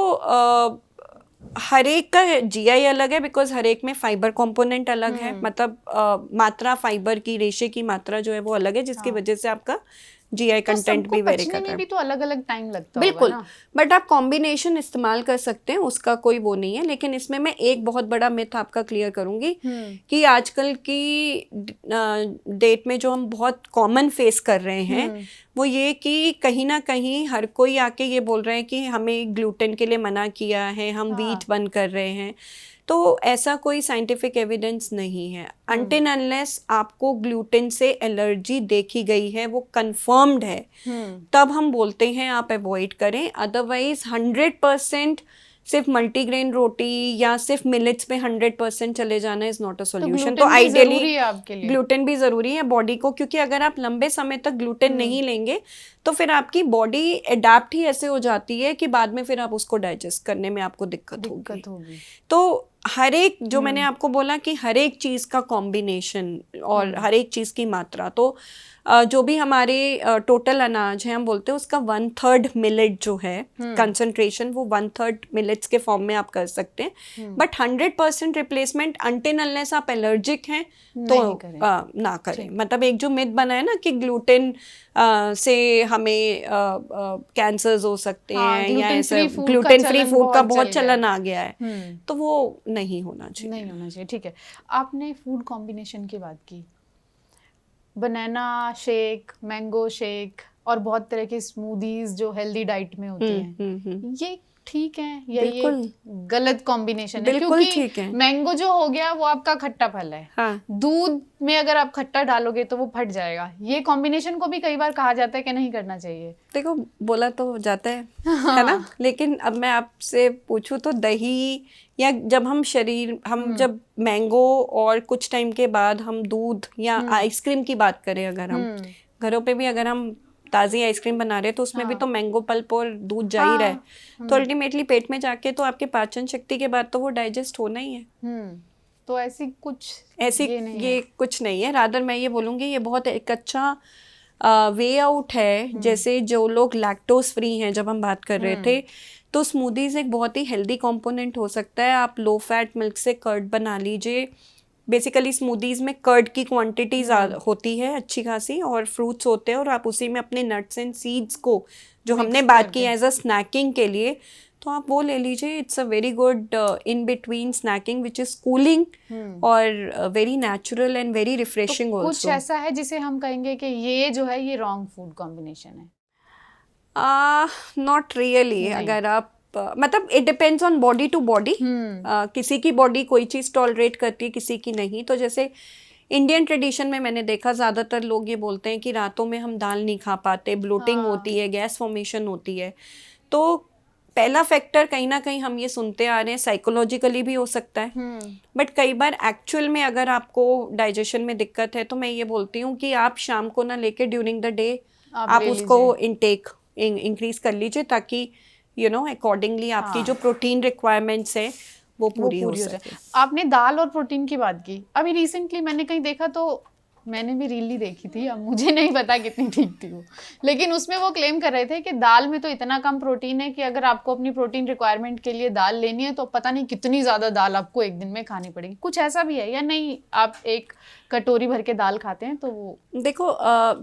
हर एक का जीआई अलग है बिकॉज हर एक में फाइबर कंपोनेंट अलग है मतलब मात्रा फाइबर की रेशे की मात्रा जो है वो अलग है जिसकी वजह से आपका जीआई कंटेंट भी वेरी करता है भी तो अलग अलग टाइम लगता है बिल्कुल बट आप कॉम्बिनेशन इस्तेमाल कर सकते हैं उसका कोई वो नहीं है लेकिन इसमें मैं एक बहुत बड़ा मिथ आपका क्लियर करूंगी कि आजकल की डेट में जो हम बहुत कॉमन फेस कर रहे हैं वो ये कि कहीं ना कहीं हर कोई आके ये बोल रहे हैं कि हमें ग्लूटेन के लिए मना किया है हम व्हीट बंद कर रहे हैं तो ऐसा कोई साइंटिफिक एविडेंस नहीं है अनटिल अनलेस आपको ग्लूटेन से एलर्जी देखी गई है वो कंफर्म्ड है तब हम बोलते हैं आप अवॉइड करें अदरवाइज 100% सिर्फ मल्टीग्रेन रोटी या सिर्फ मिलेट्स पे 100% चले जाना इज नॉट अ सॉल्यूशन तो आइडियली ग्लूटेन भी जरूरी है बॉडी को क्योंकि अगर आप लंबे समय तक ग्लूटेन नहीं लेंगे तो फिर आपकी बॉडी अडेप्ट ही ऐसे हो जाती है कि बाद में फिर आप उसको डाइजेस्ट करने में आपको दिक्कत होगी तो हर एक जो मैंने आपको बोला कि हर एक चीज़ का कॉम्बिनेशन और हर एक चीज़ की मात्रा तो जो भी हमारे टोटल अनाज है हम बोलते हैं उसका 1/3 मिलेट जो है कंसंट्रेशन वो 1/3 मिलेट्स के फॉर्म में आप कर सकते हैं बट 100% रिप्लेसमेंट अनटिल अनलेस आप एलर्जिक हैं तो ना करें मतलब एक जो मिथ बना है ना कि ग्लूटेन से हमें कैंसर्स हो सकते हैं, या ऐसे gluten-free food ग्लूटेन का फ्री चलन फूड का बहुत बहुत चल गया चलन आ गया है, हम्म, तो वो नहीं होना चाहिए। नहीं होना चाहिए। ठीक है, आपने फूड कॉम्बिनेशन की बात की, बनाना शेक, मैंगो शेक और बहुत तरह की स्मूदीज जो हेल्दी डाइट में होती हैं, ये ठीक है या ये बिल्कुल गलत कॉम्बिनेशन है? बिल्कुल क्योंकि ठीक है। मैंगो जो हो गया वो आपका खट्टा फल है, हाँ, दूध में अगर आप खट्टा डालोगे तो वो फट जाएगा। ये कॉम्बिनेशन को भी कई बार कहा जाता है कि नहीं करना चाहिए। देखो बोला तो जाता है ना, लेकिन अब मैं आपसे पूछूं तो दही, या जब हम जब मैंगो और कुछ टाइम के बाद हम दूध या आइसक्रीम की बात करें, अगर हम घरों पे भी अगर हम ताज़ी आइसक्रीम बना रहे हैं तो उसमें भी तो मैंगो पल्प और दूध जा ही रहा है, तो अल्टीमेटली पेट में जाके तो आपके पाचन शक्ति के बाद तो वो डाइजेस्ट होना ही है। तो ऐसी ये कुछ नहीं है। रादर मैं ये बोलूँगी ये बहुत एक अच्छा वे आउट है। जैसे जो लोग लैक्टोज फ्री हैं, जब हम बात कर रहे थे, तो स्मूदीज एक बहुत ही हेल्दी कंपोनेंट हो सकता है। आप लो फैट मिल्क से कर्ड बना लीजिए। बेसिकली स्मूदीज में कर्ड की क्वांटिटी होती है अच्छी खासी, और फ्रूट्स होते हैं, और आप उसी में अपने नट्स एंड सीड्स को, जो हमने बात की एज अ स्नैकिंग के लिए, तो आप वो ले लीजिए। It's a very good in between snacking which is cooling और very natural and very refreshing तो कुछ ऑल्सो। ऐसा है जिसे हम कहेंगे कि ये जो है ये रॉन्ग फूड कॉम्बिनेशन है? Not really. अगर आप मतलब it depends on body to body. किसी की बॉडी कोई चीज़ टॉलरेट करती है, किसी की नहीं। तो जैसे इंडियन ट्रेडिशन में मैंने देखा ज़्यादातर लोग ये बोलते हैं कि रातों में हम दाल नहीं खा पाते, ब्लोटिंग होती है, गैस फॉर्मेशन होती है। तो पहला फैक्टर कहीं ना कहीं हम ये सुनते आ रहे हैं साइकोलॉजिकली भी हो सकता है, बट कई बार एक्चुअल में अगर आपको डाइजेशन में दिक्कत है तो मैं ये बोलती हूँ कि आप शाम को ना लेके ड्यूरिंग द डे आप उसको इनटेक इंक्रीज कर लीजिए, ताकि अकॉर्डिंगली आपकी जो प्रोटीन रिक्वायरमेंट्स है वो पूरी हो सके। आपने दाल और प्रोटीन की बात की, अभी रिसेंटली मैंने कहीं देखा, तो मैंने भी रील देखी थी, अब मुझे नहीं पता कितनी ठीक थी वो, लेकिन उसमें वो क्लेम कर रहे थे कि दाल में तो इतना कम प्रोटीन है कि अगर आपको अपनी प्रोटीन रिक्वायरमेंट के लिए दाल लेनी है तो पता नहीं कितनी ज़्यादा दाल आपको एक दिन में खानी पड़ेगी। कुछ ऐसा भी है या नहीं? आप एक कटोरी भर के दाल खाते हैं तो वो देखो,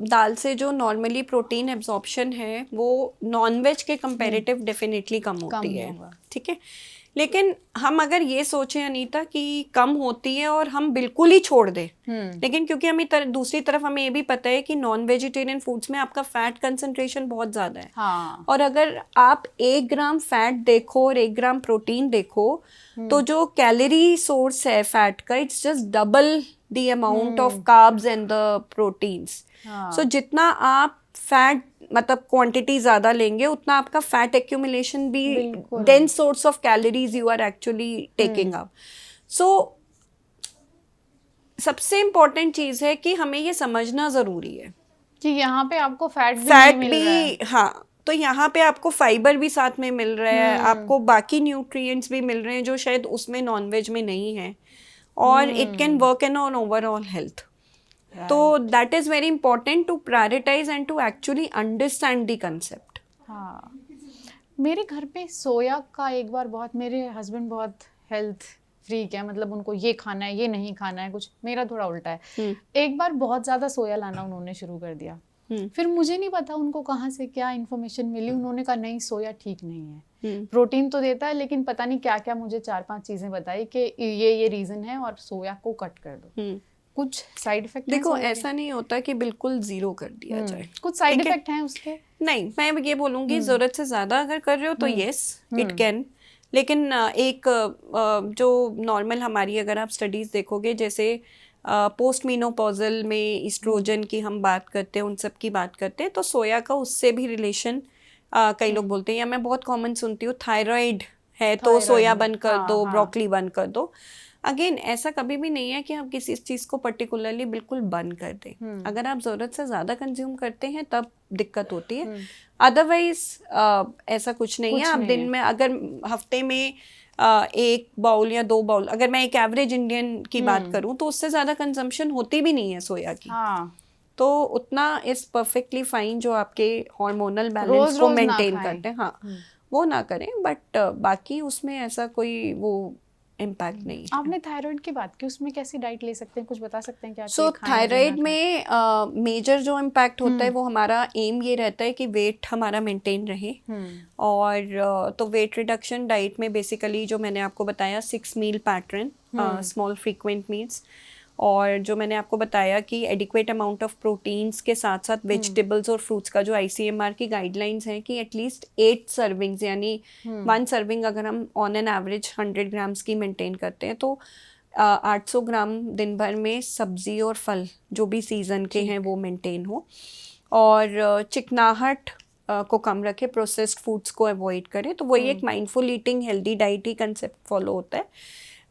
दाल से जो नॉर्मली प्रोटीन एब्जॉर्प्शन है वो नॉनवेज के कंपैरेटिव डेफिनेटली कम होती है, ठीक है। लेकिन हम अगर ये सोचें अनीता कि कम होती है और हम बिल्कुल ही छोड़ दें, लेकिन क्योंकि हमें दूसरी तरफ हमें ये भी पता है कि नॉन वेजिटेरियन फूड्स में आपका फैट कंसंट्रेशन बहुत ज़्यादा है। हाँ। और अगर आप 1 ग्राम फैट देखो और 1 ग्राम प्रोटीन देखो, तो जो कैलोरी सोर्स है फैट का, it's just double the amount of carbs and the proteins. So जितना आप फैट मतलब क्वांटिटी ज्यादा लेंगे, उतना आपका फैट एक्यूमुलेशन भी, then source of calories you are actually taking up. So सबसे इम्पोर्टेंट चीज है कि हमें ये समझना जरूरी है कि यहाँ पे आपको फैट भी मिल रहा है। हाँ, तो यहाँ पे आपको फाइबर भी साथ में मिल रहा है, आपको बाकी न्यूट्रिएंट्स भी मिल रहे हैं जो शायद उसमें नॉनवेज में नहीं है, और it can work in on overall health. तो that is very important to prioritise and to actually understand the concept. हाँ, मेरे घर पे सोया का एक बार बहुत, मेरे हस्बैंड बहुत हेल्थ फ्रीक है, मतलब उनको ये खाना है ये नहीं खाना है कुछ, मेरा थोड़ा उल्टा है। एक बार बहुत ज़्यादा सोया लाना उन्होंने शुरू कर दिया, फिर मुझे नहीं पता उनको कहाँ से क्या इन्फॉर्मेशन मिली, उन्होंने कहा नहीं सोया ठीक नहीं है, प्रोटीन तो देता है लेकिन पता नहीं क्या क्या, मुझे 4-5 चीज़ें बताई कि ये रीज़न है और सोया को कट कर दो। कुछ साइड इफेक्ट? देखो, ऐसा नहीं होता कि बिल्कुल जीरो कर दिया जाए, कुछ साइड इफेक्ट हैं उसके। नहीं, मैं ये बोलूँगी ज़रूरत से ज़्यादा अगर कर रहे हो तो येस इट कैन, लेकिन एक जो नॉर्मल हमारी अगर आप स्टडीज़ देखोगे, जैसे पोस्ट मीनोपॉजल में ईस्ट्रोजन की हम बात करते हैं, उन सब की बात करते हैं, तो सोया का उससे भी रिलेशन कई लोग बोलते हैं, या मैं बहुत कॉमन सुनती हूँ थायराइड है तो सोया बंद कर दो, ब्रोकली बंद कर दो। अगेन ऐसा कभी भी नहीं है कि आप किसी चीज़ को पर्टिकुलरली बिल्कुल बंद कर दें। अगर आप ज़रूरत से ज़्यादा कंज्यूम करते हैं तब दिक्कत होती है, अदरवाइज ऐसा कुछ नहीं है। आप दिन में अगर हफ्ते में 1 बाउल या 2 बाउल, अगर मैं एक एवरेज इंडियन की बात करूं, तो उससे ज़्यादा कंजम्पशन होती भी नहीं है सोया की। तो उतना इज परफेक्टली फाइन जो आपके हार्मोनल बैलेंस को मेंटेन करते हैं। हाँ, वो ना करें, बट बाकी उसमें ऐसा कोई वो इम्पैक्ट नहीं है। आपने थायराइड की बात की, उसमें कैसी डाइट ले सकते हैं, कुछ बता सकते हैं क्या? सो थायराइड में मेजर जो इम्पैक्ट होता है वो हमारा एम ये रहता है कि वेट हमारा मेंटेन रहे। और तो वेट रिडक्शन डाइट में बेसिकली जो मैंने आपको बताया 6 मील पैटर्न, स्मॉल फ्रीक्वेंट मील्स, और जो मैंने आपको बताया कि एडिक्वेट अमाउंट ऑफ प्रोटीन्स के साथ साथ वेजिटेबल्स और फ्रूट्स का जो ICMR की गाइडलाइंस है कि एटलीस्ट 8 सर्विंग्स यानी 1 सर्विंग अगर हम ऑन एन एवरेज 100 ग्राम्स की मेंटेन करते हैं तो 800 ग्राम दिन भर में सब्जी और फल जो भी सीजन के हैं वो मेंटेन हो, और चिकनाहट को कम रखे, प्रोसेस्ड फूड्स को अवॉइड करें। तो वही एक माइंडफुल ईटिंग हेल्दी डाइट ही कंसेप्ट फॉलो होता है।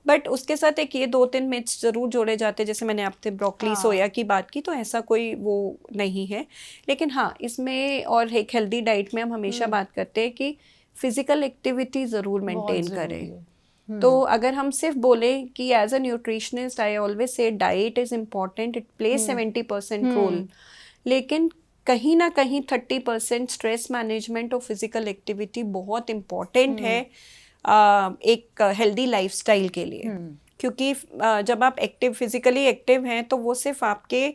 बट उसके साथ एक ये 2-3 मिथ्स जरूर जोड़े जाते हैं, जैसे मैंने आपसे ब्रोकली सोया की बात की, तो ऐसा कोई वो नहीं है। लेकिन हाँ, इसमें और एक हेल्दी डाइट में हम हमेशा बात करते हैं कि फिजिकल एक्टिविटी ज़रूर मेंटेन करें। तो अगर हम सिर्फ बोले कि as a nutritionist I always say diet is important, it plays 70% role, लेकिन कहीं ना कहीं 30% स्ट्रेस मैनेजमेंट और फिजिकल एक्टिविटी बहुत इम्पॉर्टेंट है एक हेल्दी लाइफस्टाइल के लिए। क्योंकि जब आप फिजिकली एक्टिव हैं तो वो सिर्फ आपके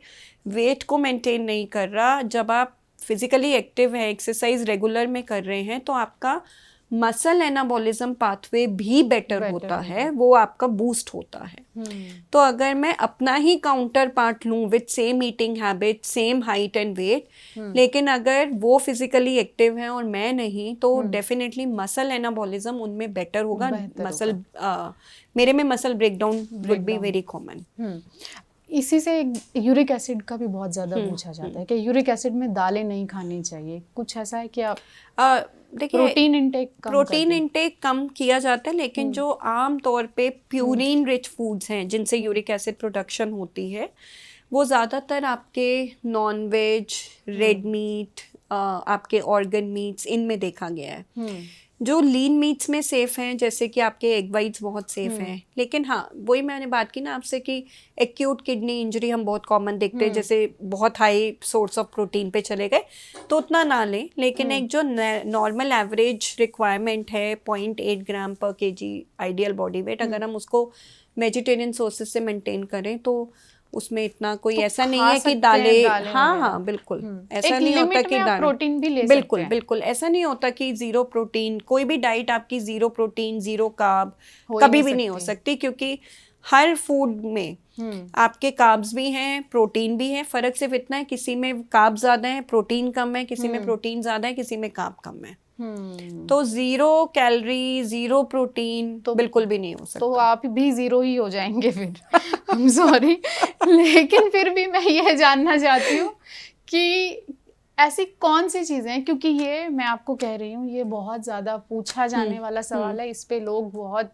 वेट को मेंटेन नहीं कर रहा, जब आप फिजिकली एक्टिव हैं, एक्सरसाइज रेगुलर में कर रहे हैं, तो आपका मसल एनाबॉलिज्म पाथवे भी बेटर होता है, वो आपका बूस्ट होता है। तो अगर मैं अपना ही काउंटर पार्ट लूँ with same eating habit, same height and weight, लेकिन अगर वो फिजिकली एक्टिव है और मैं नहीं, तो डेफिनेटली मसल एनाबॉलिज्म उनमें बेटर होगा। मेरे में muscle breakdown would be very common. इसी से यूरिक एसिड का भी बहुत ज़्यादा पूछा जाता है कि यूरिक एसिड में दालें नहीं खानी चाहिए, कुछ ऐसा है कि आप देखिए प्रोटीन इंटेक कम किया जाता है, लेकिन जो आम तौर पे प्यूरिन रिच फूड्स हैं जिनसे यूरिक एसिड प्रोडक्शन होती है, वो ज़्यादातर आपके नॉन वेज, रेड मीट, आपके ऑर्गन मीट्स, इनमें देखा गया है। जो लीन मीट्स में सेफ हैं, जैसे कि आपके एग वाइट्स बहुत सेफ हैं, लेकिन हाँ वही मैंने बात की ना आपसे कि एक्यूट किडनी इंजरी हम बहुत कॉमन देखते हैं, जैसे बहुत हाई सोर्स ऑफ प्रोटीन पे चले गए तो उतना ना लें, लेकिन एक जो नॉर्मल एवरेज रिक्वायरमेंट है 0.8 ग्राम पर केजी आइडियल बॉडी वेट, अगर हम उसको वेजिटेरियन सोर्सेज से मेंटेन करें तो उसमें इतना कोई तो ऐसा नहीं है कि दालें हाँ बिल्कुल ऐसा नहीं होता कि दालें प्रोटीन भी ले बिल्कुल सकते हैं। बिल्कुल ऐसा नहीं होता कि जीरो प्रोटीन, कोई भी डाइट आपकी जीरो प्रोटीन जीरो कार्ब कभी भी नहीं हो सकती, क्योंकि हर फूड में आपके कार्ब्स भी हैं, प्रोटीन भी है। फर्क सिर्फ इतना है किसी में कार्ब ज्यादा है, प्रोटीन कम है, किसी में प्रोटीन ज्यादा है, किसी में कार्ब कम है। तो 0 कैलोरी 0 प्रोटीन तो बिल्कुल भी नहीं हो सकता। तो आप भी 0 ही हो जाएंगे फिर सॉरी लेकिन फिर भी मैं ये जानना चाहती हूँ कि ऐसी कौन सी चीजें हैं, क्योंकि ये मैं आपको कह रही हूँ ये बहुत ज्यादा पूछा जाने वाला सवाल है, इस पे लोग बहुत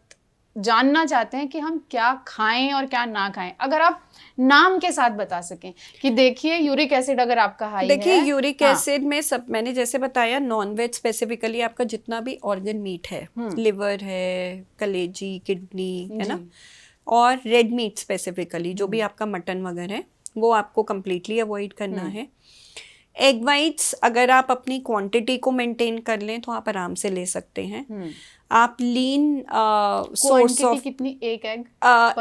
जानना चाहते हैं कि हम क्या खाएं और क्या ना खाएं। अगर आप नाम के साथ बता सकें कि देखिए यूरिक एसिड अगर आपका हाई है, देखिए यूरिक एसिड में सब मैंने जैसे बताया, नॉन वेज स्पेसिफिकली आपका जितना भी ऑर्गन मीट है, लिवर है, कलेजी, किडनी है ना, और रेड मीट स्पेसिफिकली जो भी आपका मटन वगैरह है वो आपको कंप्लीटली अवॉइड करना है। एग वाइट्स अगर आप अपनी क्वांटिटी को मेंटेन कर लें तो आप आराम से ले सकते हैं। आप लीन सोर्स ऑफ कितनी एक एग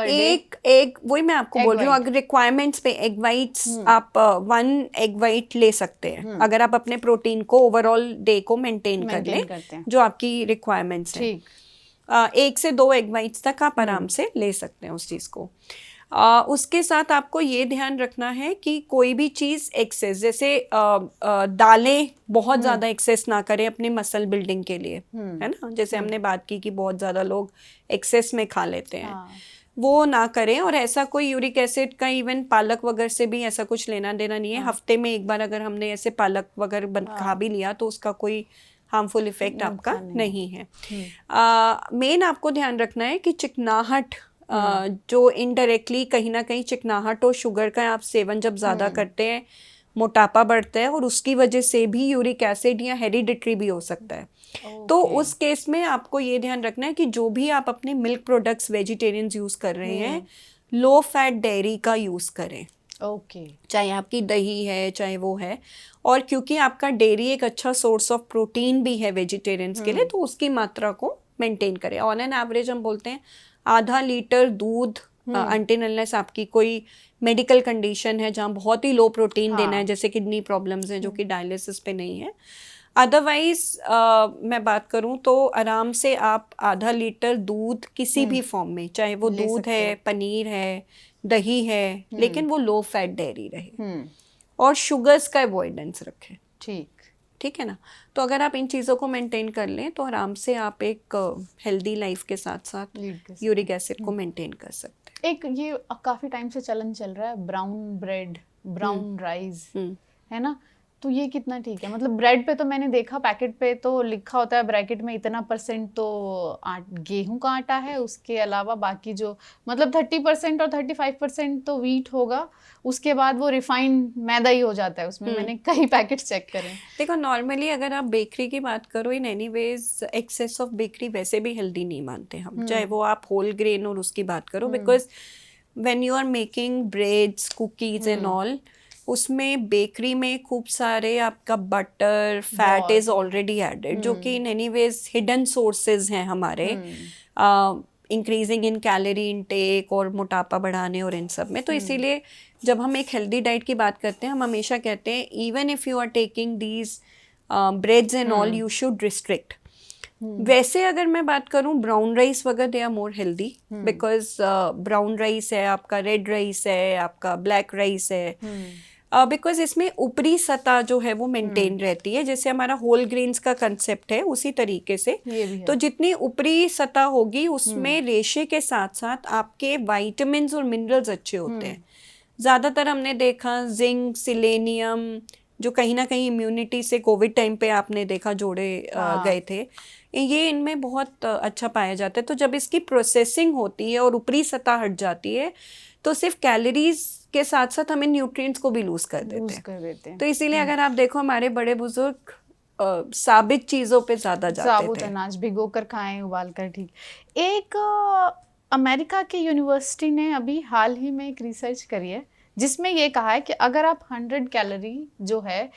एक एग वही मैं आपको बोल रही हूँ, अगर रिक्वायरमेंट्स पे एग वाइट्स आप 1 एग वाइट ले सकते हैं अगर आप अपने प्रोटीन को ओवरऑल डे को मेंटेन कर लें जो आपकी रिक्वायरमेंट्स हैं। 1 से 2 एग वाइट्स तक आप आराम से ले सकते हैं उस चीज़ को। उसके साथ आपको ये ध्यान रखना है कि कोई भी चीज़ एक्सेस, जैसे दालें बहुत ज़्यादा एक्सेस ना करें अपनी मसल बिल्डिंग के लिए, है ना, जैसे हमने बात की कि बहुत ज़्यादा लोग एक्सेस में खा लेते हैं, वो ना करें। और ऐसा कोई यूरिक एसिड का इवन पालक वगैरह से भी ऐसा कुछ लेना देना नहीं है। हफ्ते में एक बार अगर हमने ऐसे पालक वगैरह खा भी लिया तो उसका कोई हार्मफुल इफेक्ट आपका नहीं है। मेन आपको ध्यान रखना है कि चिकनाहट जो इनडायरेक्टली कहीं ना कहीं चिकनाहट और शुगर का आप सेवन जब ज़्यादा करते हैं मोटापा बढ़ता है और उसकी वजह से भी यूरिक एसिड या हेरिडिटरी भी हो सकता है। तो उस केस में आपको ये ध्यान रखना है कि जो भी आप अपने मिल्क प्रोडक्ट्स वेजिटेरियन यूज़ कर रहे हैं लो फैट डेयरी का यूज़ करें। चाहे आपकी दही है चाहे वो है, और क्योंकि आपका डेयरी एक अच्छा सोर्स ऑफ प्रोटीन भी है वेजिटेरियंस के लिए, तो उसकी मात्रा को मेंटेन करें। ऑन एन एवरेज हम बोलते हैं आधा लीटर दूध अनटिल अनलेस आपकी कोई मेडिकल कंडीशन है जहाँ बहुत ही लो प्रोटीन देना है, जैसे किडनी प्रॉब्लम्स हैं जो कि डायलिसिस पे नहीं है। अदरवाइज मैं बात करूँ तो आराम से आप आधा लीटर दूध किसी भी फॉर्म में, चाहे वो दूध है, पनीर है, दही है, लेकिन वो लो फैट डेयरी रहे और शुगर्स का अवॉइडेंस रखें। ठीक है ना। तो अगर आप इन चीज़ों को मेंटेन कर लें तो आराम से आप एक हेल्दी लाइफ के साथ साथ यूरिक एसिड को मेंटेन कर सकते हैं। एक ये काफी टाइम से चलन चल रहा है ब्राउन ब्रेड, ब्राउन राइस, है ना, तो ये कितना ठीक है? मतलब ब्रेड पे तो मैंने देखा पैकेट पे तो लिखा होता है ब्रैकेट में इतना % तो गेहूं का आटा है, उसके अलावा बाकी जो मतलब 30% और 35% तो व्हीट होगा, उसके बाद वो रिफाइंड मैदा ही हो जाता है उसमें। मैंने कई पैकेट चेक करे। देखो नॉर्मली अगर आप बेकरी की बात करो, इन एनीवेज एक्सेस ऑफ बेकरी वैसे भी हेल्दी नहीं मानते हम, चाहे वो आप होल ग्रेन और उसकी बात करो, because when you are making breads, cookies and all, उसमें बेकरी में खूब सारे आपका butter, fat is already added, जो कि इन एनीवेज हिडन सोर्सेज हैं हमारे इंक्रीजिंग इन कैलोरी इनटेक और मोटापा बढ़ाने और इन सब में। तो इसीलिए जब हम एक हेल्दी डाइट की बात करते हैं, हम हमेशा कहते हैं even if you are taking these breads and all, you should restrict. वैसे अगर मैं बात करूं ब्राउन राइस वगैरह, they are more healthy because brown rice है आपका, रेड राइस है आपका, ब्लैक राइस है, बिकॉज इसमें ऊपरी सतह जो है वो मेंटेन रहती है, जैसे हमारा होल ग्रेन्स का कंसेप्ट है उसी तरीके से। तो जितनी ऊपरी सतह होगी उसमें रेशे के साथ साथ आपके विटामिन्स और मिनरल्स अच्छे होते हैं। ज़्यादातर हमने देखा जिंक, सिलेनियम, जो कहीं ना कहीं इम्यूनिटी से कोविड टाइम पे आपने देखा जोड़े गए थे, ये इनमें बहुत अच्छा पाया जाता है। तो जब इसकी प्रोसेसिंग होती है और ऊपरी सतह हट जाती है तो सिर्फ कैलोरीज के साथ साथ हमें न्यूट्रिएंट्स को भी लूज कर देते हैं। तो इसीलिए अगर आप देखो हमारे बड़े बुजुर्ग साबित चीजों पे ज्यादा जाते थे। साबुत अनाज भिगो कर खाएं, उबाल कर। ठीक। एक अमेरिका की यूनिवर्सिटी ने अभी हाल ही में एक रिसर्च करी है जिसमें ये कहा है कि अगर आप 100 कैलोरी जो है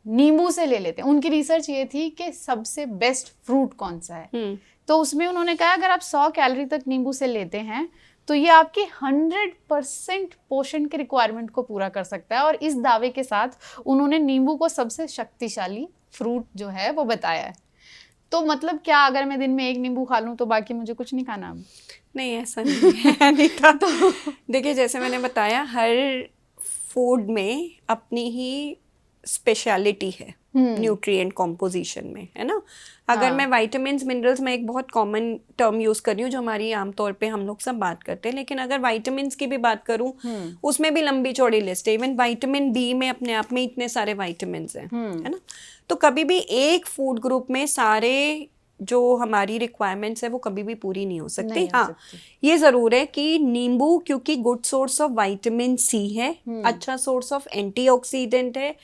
नींबू से ले लेते हैं, उनकी रिसर्च ये थी कि सबसे बेस्ट फ्रूट कौन सा है। तो उसमें उन्होंने कहा अगर आप 100 कैलोरी तक नींबू से लेते हैं तो ये आपकी 100% पोषण के रिक्वायरमेंट को पूरा कर सकता है। और इस दावे के साथ उन्होंने नींबू को सबसे शक्तिशाली फ्रूट जो है वो बताया है। तो मतलब क्या अगर मैं दिन में एक नींबू खा लूं तो बाकी मुझे कुछ नहीं खाना? नहीं, ऐसा नहीं है अनीता। तो देखिए जैसे मैंने बताया, हर फूड में अपनी ही स्पेशलिटी है न्यूट्रिएंट कॉम्पोजिशन में, है ना। अगर मैं विटामिन्स, मिनरल्स में एक बहुत कॉमन टर्म यूज कर रही हूँ जो हमारी आमतौर पे हम लोग सब बात करते हैं, लेकिन अगर विटामिन्स की भी बात करूँ उसमें भी लंबी चौड़ी लिस्ट है। इवन विटामिन बी में अपने आप में इतने सारे विटामिन्स हैं, है ना। तो कभी भी एक फूड ग्रुप में सारे जो हमारी रिक्वायरमेंट्स है वो कभी भी पूरी नहीं हो सकती। हाँ, ये जरूर है कि नींबू क्योंकि good source of vitamin C है, अच्छा सोर्स ऑफ एंटीऑक्सीडेंट है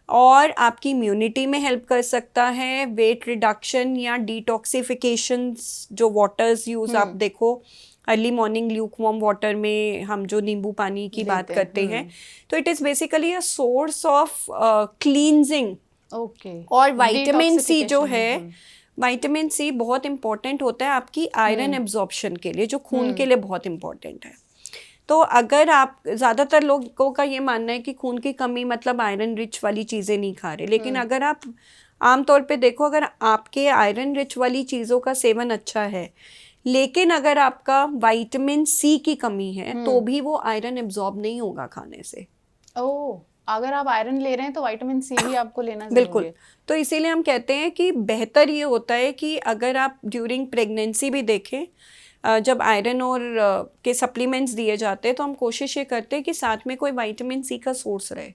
और आपकी इम्यूनिटी में हेल्प कर सकता है, वेट रिडक्शन या डिटॉक्सिफिकेशन, जो वाटर्स यूज आप देखो early morning Luke warm water में हम जो नींबू पानी की बात करते हैं, तो it is basically a source of cleansing. और विटामिन सी जो है, विटामिन सी बहुत इंपॉर्टेंट होता है आपकी आयरन एब्जॉर्प्शन के लिए, जो खून के लिए बहुत इंपॉर्टेंट है। तो अगर आप, ज़्यादातर लोगों का ये मानना है कि खून की कमी मतलब आयरन रिच वाली चीज़ें नहीं खा रहे, लेकिन अगर आप आमतौर पे देखो, अगर आपके आयरन रिच वाली चीज़ों का सेवन अच्छा है लेकिन अगर आपका विटामिन सी की कमी है तो भी वो आयरन एब्जॉर्ब नहीं होगा खाने से। अगर आप आयरन ले रहे हैं तो विटामिन सी भी आपको लेना जरूरी है। बिल्कुल। तो इसीलिए हम कहते हैं कि बेहतर ये होता है कि अगर आप ड्यूरिंग प्रेगनेंसी भी देखें, जब आयरन और के सप्लीमेंट्स दिए जाते हैं तो हम कोशिश ये करते हैं कि साथ में कोई विटामिन सी का सोर्स रहे।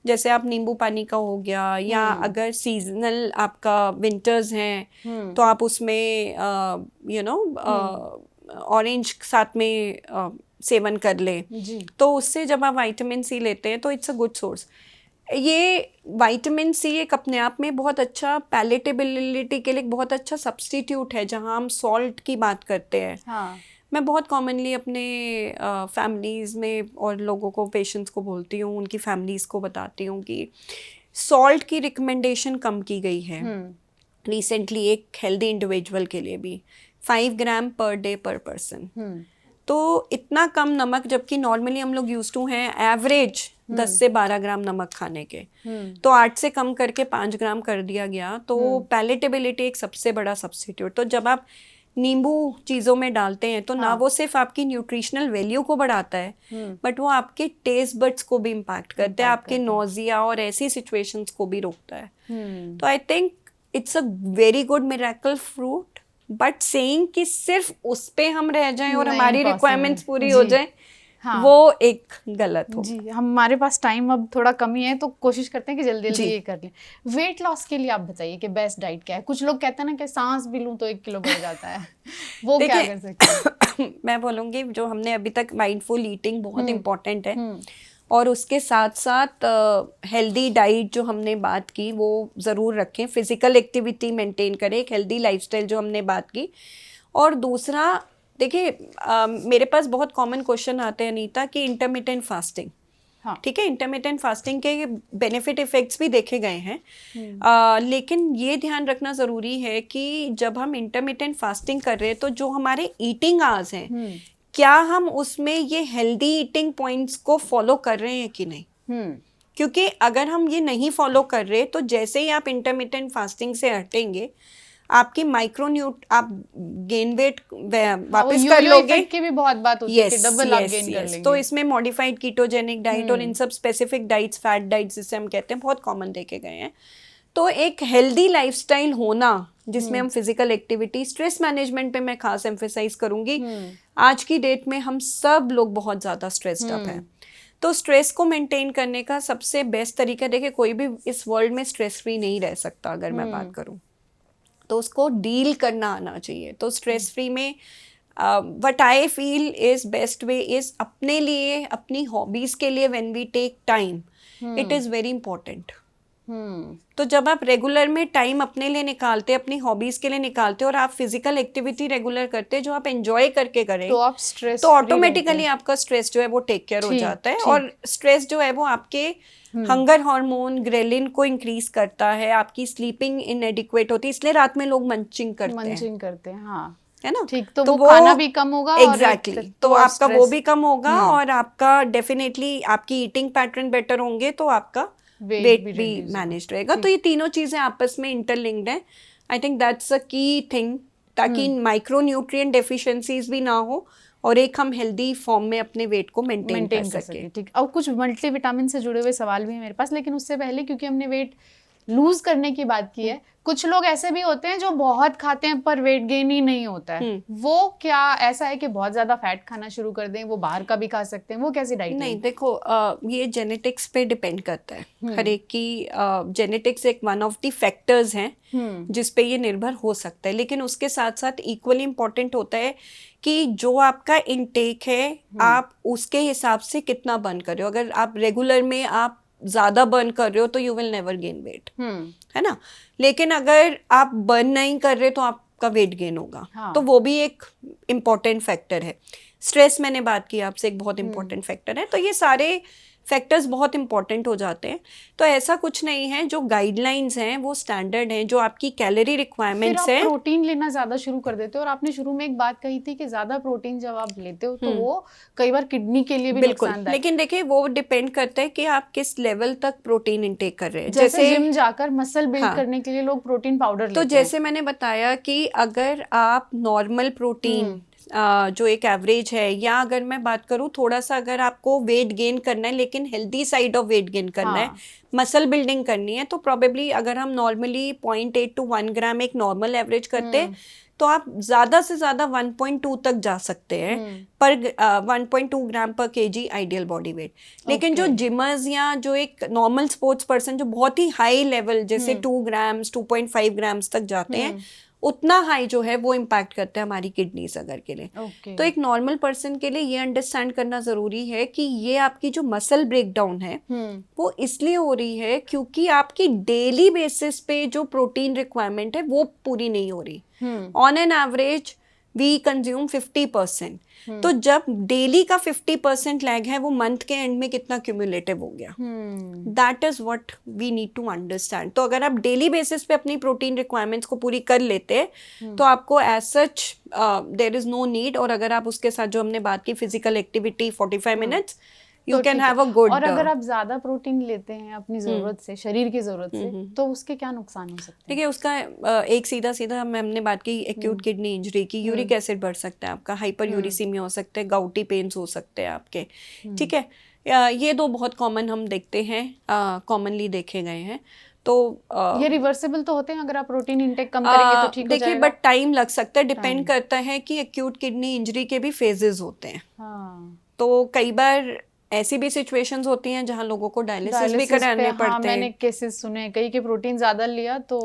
जैसे आप नींबू पानी का हो गया, या अगर सीजनल आपका विंटर्स हैं तो आप उसमें ऑरेंज साथ में सेवन कर ले, तो उससे जब आप विटामिन सी लेते हैं तो इट्स अ गुड सोर्स। ये विटामिन सी एक अपने आप में बहुत अच्छा पैलेटेबिलिटी के लिए बहुत अच्छा सब्स्टिट्यूट है। जहाँ हम सॉल्ट की बात करते हैं, मैं बहुत कॉमनली अपने फैमिलीज़ में और लोगों को, पेशेंट्स को बोलती हूँ, उनकी फैमिलीज़ को बताती हूँ कि सॉल्ट की रिकमेंडेशन कम की गई है रिसेंटली एक हेल्दी इंडिविजुअल के लिए भी 5 ग्राम पर डे पर पर्सन, तो इतना कम नमक, जबकि नॉर्मली हम लोग यूज टू हैं एवरेज 10 से 12 ग्राम नमक खाने के, तो 8 से कम करके 5 ग्राम कर दिया गया। तो पैलेटेबिलिटी एक सबसे बड़ा सब्स्टिट्यूट। तो जब आप नींबू चीज़ों में डालते हैं तो ना वो सिर्फ आपकी न्यूट्रिशनल वैल्यू को बढ़ाता है, बट वो आपके टेस्ट बड्स को भी इम्पैक्ट करता है, आपके नोजिया और ऐसी सिचुएशंस को भी रोकता है। तो I think it's a very good miracle fruit, but saying कि सिर्फ उस पे हम रह जाएं और हमारी रिक्वायरमेंट्स पूरी हो जाए, वो एक गलत हो। जी, हमारे पास टाइम अब थोड़ा कमी है तो कोशिश करते हैं कि जल्दी जल्दी ये कर लें। वेट लॉस के लिए आप बताइए कि बेस्ट डाइट क्या है? कुछ लोग कहते हैं ना कि सांस भी लूं तो 1 किलो बढ़ जाता है, वो क्या कर सकते हैं? मैं बोलूँगी जो हमने अभी तक माइंडफुल ईटिंग बहुत इम्पोर्टेंट है, और उसके साथ साथ हेल्दी डाइट जो हमने बात की वो ज़रूर रखें, फिजिकल एक्टिविटी मेंटेन करें, एक हेल्दी लाइफस्टाइल जो हमने बात की। और दूसरा देखिए, मेरे पास बहुत कॉमन क्वेश्चन आते हैं अनीता कि इंटरमिटेंट फास्टिंग, ठीक है, इंटरमिटेंट फास्टिंग के बेनिफिट इफेक्ट्स भी देखे गए हैं, लेकिन ये ध्यान रखना ज़रूरी है कि जब हम इंटरमिटेंट फास्टिंग कर रहे हैं तो जो हमारे ईटिंग आवर्स हैं, क्या हम उसमें ये हेल्दी ईटिंग पॉइंट्स को फॉलो कर रहे हैं कि नहीं। क्योंकि अगर हम ये नहीं फॉलो कर रहे तो जैसे ही आप इंटरमिटेंट फास्टिंग से हटेंगे, आपकी माइक्रोन्यूट आप गेन वेट वापस कर लोगे की भी बहुत बात होती है कि डबल आप गेन कर लेंगे। तो इसमें मॉडिफाइड कीटोजेनिक डाइट और इन सब स्पेसिफिक डाइट्स, फैट डाइट्स जिसे हम कहते हैं, बहुत कॉमन देखे गए हैं। तो एक हेल्दी लाइफस्टाइल होना जिसमें हम फिजिकल एक्टिविटी, स्ट्रेस मैनेजमेंट पे मैं खास एम्फेसाइज करूंगी। आज की डेट में हम सब लोग बहुत ज़्यादा स्ट्रेस्ड अप हैं, तो स्ट्रेस को मेंटेन करने का सबसे बेस्ट तरीका, देखिए कोई भी इस वर्ल्ड में स्ट्रेस फ्री नहीं रह सकता। अगर मैं बात करूं तो उसको डील करना आना चाहिए। तो स्ट्रेस फ्री में what I feel is best way is अपने लिए, अपनी हॉबीज के लिए when we take time, it is very important. तो जब आप रेगुलर में टाइम अपने लिए निकालते, अपनी हॉबीज के लिए निकालते और आप फिजिकल एक्टिविटी रेगुलर करते जो आप एंजॉय करके करें, तो आप स्ट्रेस, तो ऑटोमेटिकली आपका स्ट्रेस जो है वो टेक केयर हो जाता है। और स्ट्रेस जो है वो आपके हंगर हार्मोन ग्रेलिन को इंक्रीज करता है, आपकी स्लीपिंग इनएडिक्वेट होती है, इसलिए रात में लोग मंचिंग करते हैं, हाँ है ना। ठीक, तो वो खाना भी कम होगा, एग्जैक्टली, तो आपका वो भी कम होगा और आपका डेफिनेटली आपकी ईटिंग पैटर्न बेटर होंगे, तो आपका वेट भी मैनेज रहेगा। तो ये तीनों चीजें आपस में इंटरलिंक्ड हैं। I think that's a key thing, ताकि माइक्रो न्यूट्रिएंट डेफिशिएंसीज भी ना हो और एक हम हेल्दी फॉर्म में अपने वेट को मेंटेन कर सके। ठीक, अब कुछ मल्टीविटामिन से जुड़े हुए सवाल भी हैं मेरे पास, लेकिन उससे पहले क्योंकि हमने वेट लूज करने की बात की है, कुछ लोग ऐसे भी होते हैं जो बहुत खाते हैं पर वेट गेन ही नहीं होता है, वो क्या ऐसा है कि बहुत ज्यादा फैट खाना शुरू कर दें, वो बाहर का भी खा सकते हैं, वो कैसी डाइट? नहीं, देखो ये जेनेटिक्स पे डिपेंड करता है, हर एक की जेनेटिक्स एक वन ऑफ द फैक्टर्स हैं जिस पे ये निर्भर हो सकता है, लेकिन उसके साथ साथ इक्वली इम्पोर्टेंट होता है कि जो आपका इनटेक है आप उसके हिसाब से कितना बर्न कर रहे हो। अगर आप रेगुलर में आप ज्यादा बर्न कर रहे हो तो you will never gain weight, है ना। लेकिन अगर आप बर्न नहीं कर रहे तो आपका वेट गेन होगा। तो वो भी एक इम्पॉर्टेंट फैक्टर है। स्ट्रेस मैंने बात की आपसे, एक बहुत इंपॉर्टेंट फैक्टर है। तो ये सारे फैक्टर्स बहुत इंपॉर्टेंट हो जाते हैं। तो ऐसा कुछ नहीं है, जो गाइडलाइंस हैं वो स्टैंडर्ड हैं, जो आपकी कैलोरी रिक्वायरमेंट्स हैं। प्रोटीन लेना ज्यादा शुरू कर देते हो, और आपने शुरू में एक बात कही थी कि ज्यादा प्रोटीन जब आप लेते हो तो वो कई बार किडनी के लिए भी नुकसानदायक। लेकिन देखिए वो डिपेंड करता है कि आप किस लेवल तक प्रोटीन इंटेक कर रहे हैं। जैसे जिम जाकर मसल बिल्ड करने के लिए लोग प्रोटीन पाउडर लेते हैं। तो जैसे मैंने बताया कि अगर आप नॉर्मल प्रोटीन जो एक एवरेज है, या अगर मैं बात करूं थोड़ा सा, अगर आपको वेट गेन करना है लेकिन healthy side of weight gain करना है, मसल बिल्डिंग करनी है, तो प्रोबेबली अगर हम नॉर्मली 0.8 to 1 ग्राम एक नॉर्मल एवरेज करते हैं तो आप ज्यादा से ज्यादा 1.2 तक जा सकते हैं पर 1.2 ग्राम पर केजी आइडियल बॉडी वेट। लेकिन जो जिमर्स या जो एक नॉर्मल स्पोर्ट्स पर्सन जो बहुत ही हाई लेवल जैसे 2 ग्राम्स 2.5 ग्राम्स तक जाते हैं, उतना हाई जो है वो इम्पैक्ट करता है हमारी किडनीज अगर के लिए। तो एक नॉर्मल पर्सन के लिए ये अंडरस्टैंड करना जरूरी है कि ये आपकी जो मसल ब्रेकडाउन है वो इसलिए हो रही है क्योंकि आपकी डेली बेसिस पे जो प्रोटीन रिक्वायरमेंट है वो पूरी नहीं हो रही। On an average we consume 50%. तो जब डेली का 50% लैग है वो मंथ के एंड में कितना क्यूमुलेटिव हो गया. That is what we need to understand. तो अगर आप डेली बेसिस पे अपनी प्रोटीन रिक्वायरमेंट्स को पूरी कर लेते तो आपको as such there is no need. और अगर आप उसके साथ जो हमने बात की physical activity 45 minutes you can have a good. और अगर आप ज्यादा प्रोटीन लेते हैं अपनी जरूरत से, शरीर की जरूरत से, तो उसके क्या नुकसान हो सकते हैं? देखिए उसका एक सीधा हमने बात की एक्यूट किडनी इंजरी की. यूरिक एसिड बढ़ सकता है आपका, हाइपर यूरिसीमिया हो सकते हैं, गाउटी पेन्स हो सकते हैं आपके. ठीक है, ये दो बहुत कॉमन हम देखते हैं, कॉमनली देखे गए हैं. तो ये रिवर्सिबल तो होते हैं अगर आप प्रोटीन इंटेक कम करेंगे तो ठीक हो जाएगा. देखिए बट टाइम लग सकता है. डिपेंड करता है कि एक्यूट किडनी इंजरी के भी फेजेस होते हैं. तो कई बार ऐसी भी सिचुएशंस होती हैं जहां लोगों को डायलिसिस भी कराने पड़ते हैं. मैंने केसेस सुने, कई के प्रोटीन ज्यादा लिया तो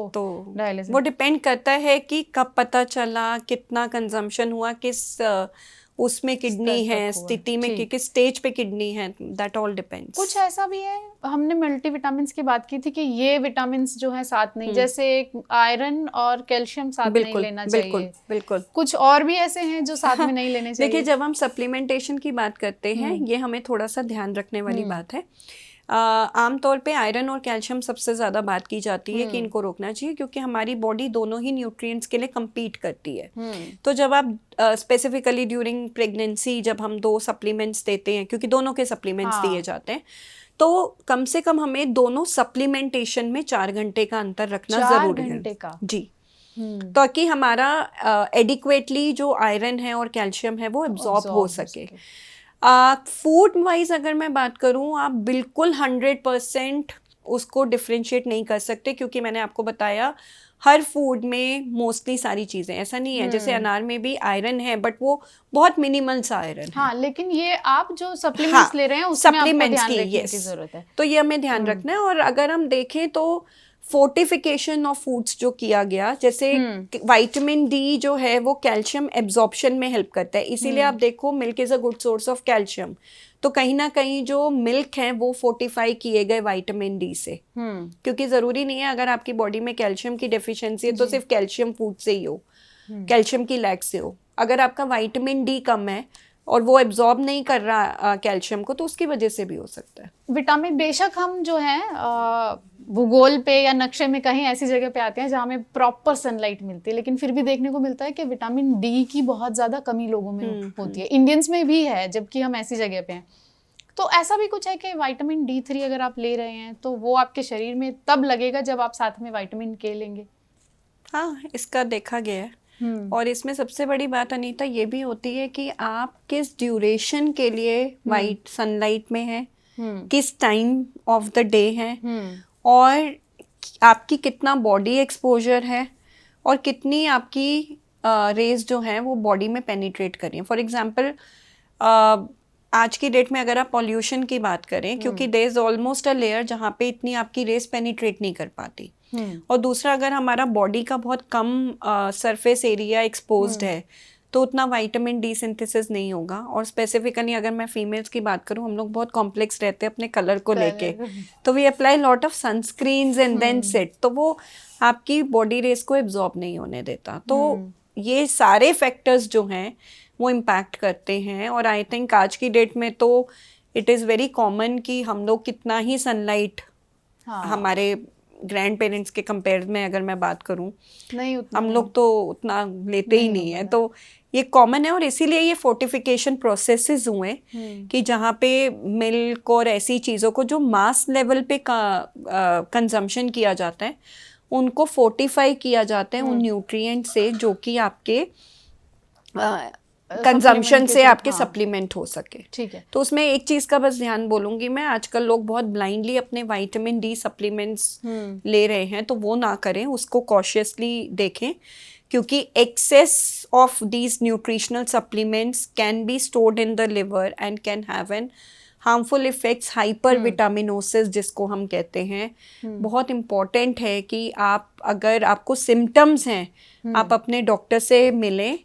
डायलिसिस. वो डिपेंड करता है कि कब पता चला, कितना कंजम्पशन हुआ, किस उसमें किडनी है, स्थिति में किस स्टेज पे किडनी है. That all depends. कुछ ऐसा भी है, हमने मल्टीविटामिन्स की बात की थी कि ये विटामिन्स जो है साथ नहीं, जैसे आयरन और कैल्शियम साथ नहीं लेना चाहिए. बिल्कुल. कुछ और भी ऐसे हैं जो साथ में नहीं लेने चाहिए. देखिए जब हम सप्लीमेंटेशन की बात करते हैं ये हमें थोड़ा सा ध्यान रखने वाली बात है. आमतौर पे आयरन और कैल्शियम सबसे ज़्यादा बात की जाती है कि इनको रोकना चाहिए क्योंकि हमारी बॉडी दोनों ही न्यूट्रिएंट्स के लिए compete करती है. तो जब आप स्पेसिफिकली ड्यूरिंग प्रेगनेंसी जब हम 2 सप्लीमेंट्स देते हैं, क्योंकि दोनों के सप्लीमेंट्स दिए जाते हैं, तो कम से कम हमें दोनों सप्लीमेंटेशन में 4 घंटे का अंतर रखना जरूरी है. 4 घंटे का? जी. ताकि हमारा एडिक्वेटली जो आयरन है और कैल्शियम है वो एब्जॉर्ब हो सके. फूड वाइज अगर मैं बात करूं, आप बिल्कुल 100% उसको डिफ्रेंशिएट नहीं कर सकते क्योंकि मैंने आपको बताया हर फूड में मोस्टली सारी चीजें ऐसा नहीं है. जैसे अनार में भी आयरन है बट वो बहुत मिनिमल सा आयरन है. लेकिन ये आप जो सप्लीमेंट्स ले रहे हैं उसमें आपको ध्यान रखने की जरूरत है. तो ये हमें ध्यान रखना है. और अगर हम देखें तो फोर्टिफिकेशन ऑफ फूड्स जो किया गया, जैसे विटामिन डी जो है वो कैल्शियम एब्जॉर्प्शन में हेल्प करता है. इसीलिए आप देखो milk is a good source of calcium. तो कहीं ना कहीं जो मिल्क है वो फोर्टिफाई किए गए विटामिन डी से. क्योंकि जरूरी नहीं है अगर आपकी बॉडी में कैल्शियम की डेफिशिएंसी है तो सिर्फ कैल्शियम फूड से ही हो, कैल्शियम की लैक से हो. अगर आपका विटामिन डी कम है और वो एब्जॉर्ब नहीं कर रहा कैल्शियम को तो उसकी वजह से भी हो सकता है. विटामिन बेशक हम जो है भूगोल पे या नक्शे में कहीं ऐसी जगह पे आते हैं जहाँ हमें प्रॉपर सनलाइट मिलती है, लेकिन फिर भी देखने को मिलता है कि विटामिन डी की बहुत ज्यादा कमी लोगों में होती है. इंडियंस में भी है जबकि हम ऐसी जगह पे हैं. तो ऐसा भी कुछ है कि विटामिन D3 अगर आप ले रहे हैं तो वो आपके शरीर में तब लगेगा जब आप साथ में विटामिन K लेंगे? हाँ, इसका देखा गया है. और इसमें सबसे बड़ी बात अनीता ये भी होती है कि आप किस ड्यूरेशन के लिए वाइट सनलाइट में है, किस टाइम ऑफ द डे है, और आपकी कितना बॉडी एक्सपोजर है और कितनी आपकी रेज जो है वो बॉडी में पेनिट्रेट कर रही है. फॉर एग्जांपल आज की डेट में अगर आप पॉल्यूशन की बात करें, क्योंकि there is almost a layer जहाँ पे इतनी आपकी रेज पेनिट्रेट नहीं कर पाती. और दूसरा अगर हमारा बॉडी का बहुत कम सरफेस एरिया एक्सपोज्ड है तो उतना विटामिन डी सिंथेसिस नहीं होगा. और स्पेसिफिकली अगर मैं फीमेल्स की बात करूं, हम लोग बहुत कॉम्प्लेक्स रहते हैं अपने कलर को लेके, तो we apply lot of sunscreens and then sit, तो वो आपकी बॉडी रेस को एब्जॉर्ब नहीं होने देता. तो ये सारे फैक्टर्स जो हैं वो इम्पैक्ट करते हैं. और आई थिंक आज की डेट में तो इट इज़ वेरी कॉमन कि हम लोग कितना ही सनलाइट हमारे ग्रैंड पेरेंट्स के कंपेयर में अगर मैं बात करूं, नहीं हम लोग तो उतना लेते ही नहीं है. तो ये कॉमन है और इसीलिए ये फोर्टिफिकेशन प्रोसेसेस हुए कि जहाँ पे मिल्क और ऐसी चीज़ों को जो मास लेवल पे कंजम्पशन किया जाता है उनको फोर्टिफाई किया जाता है उन न्यूट्रिएंट से जो कि आपके कंजम्पशन से आपके सप्लीमेंट हो सके. ठीक है. तो उसमें एक चीज का बस ध्यान बोलूंगी मैं, आजकल लोग बहुत ब्लाइंडली अपने विटामिन डी सप्लीमेंट्स ले रहे हैं, तो वो ना करें, उसको कॉशियसली देखें क्योंकि excess of these nutritional supplements can be stored in the liver and can have an harmful effects, hypervitaminosis जिसको हम कहते हैं. बहुत इम्पॉर्टेंट है कि आप अगर आपको सिम्टम्स हैं आप अपने डॉक्टर से मिलें,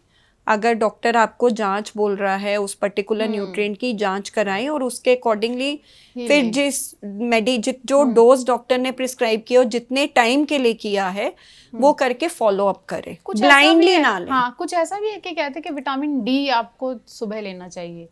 अगर डॉक्टर आपको जांच बोल रहा है उस पर्टिकुलर न्यूट्रिएंट की जांच कराएं और उसके अकॉर्डिंगली फिर जो डोज डॉक्टर ने प्रिस्क्राइब किया और जितने टाइम के लिए किया है वो करके फॉलो अप करें, ब्लाइंडली ना लें। हाँ, कुछ ऐसा भी है कि कहते हैं कि विटामिन डी आपको सुबह लेना चाहिए,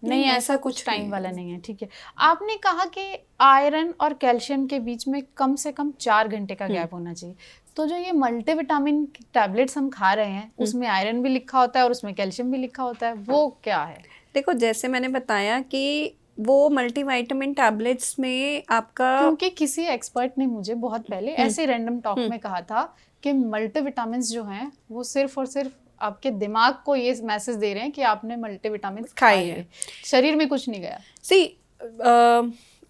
नहीं ऐसा कुछ टाइम वाला नहीं है, ठीक है। आपने कहा कि आयरन और कैल्शियम के बीच में कम से कम 4 घंटे का गैप होना चाहिए। तो जो ये मल्टीविटामिन टैबलेट्स हम खा रहे हैं उसमें आयरन भी लिखा होता है और उसमें कैल्शियम भी लिखा होता है, वो क्या है? देखो, जैसे मैंने बताया कि वो मल्टीविटामिन टैबलेट्स में आपका, क्योंकि किसी एक्सपर्ट ने मुझे बहुत पहले ऐसे रैंडम टॉक में कहा था कि मल्टीविटामिन जो हैं वो सिर्फ और सिर्फ आपके दिमाग को ये मैसेज दे रहे हैं कि आपने मल्टीविटामिन खाए हैं, शरीर में कुछ नहीं गया।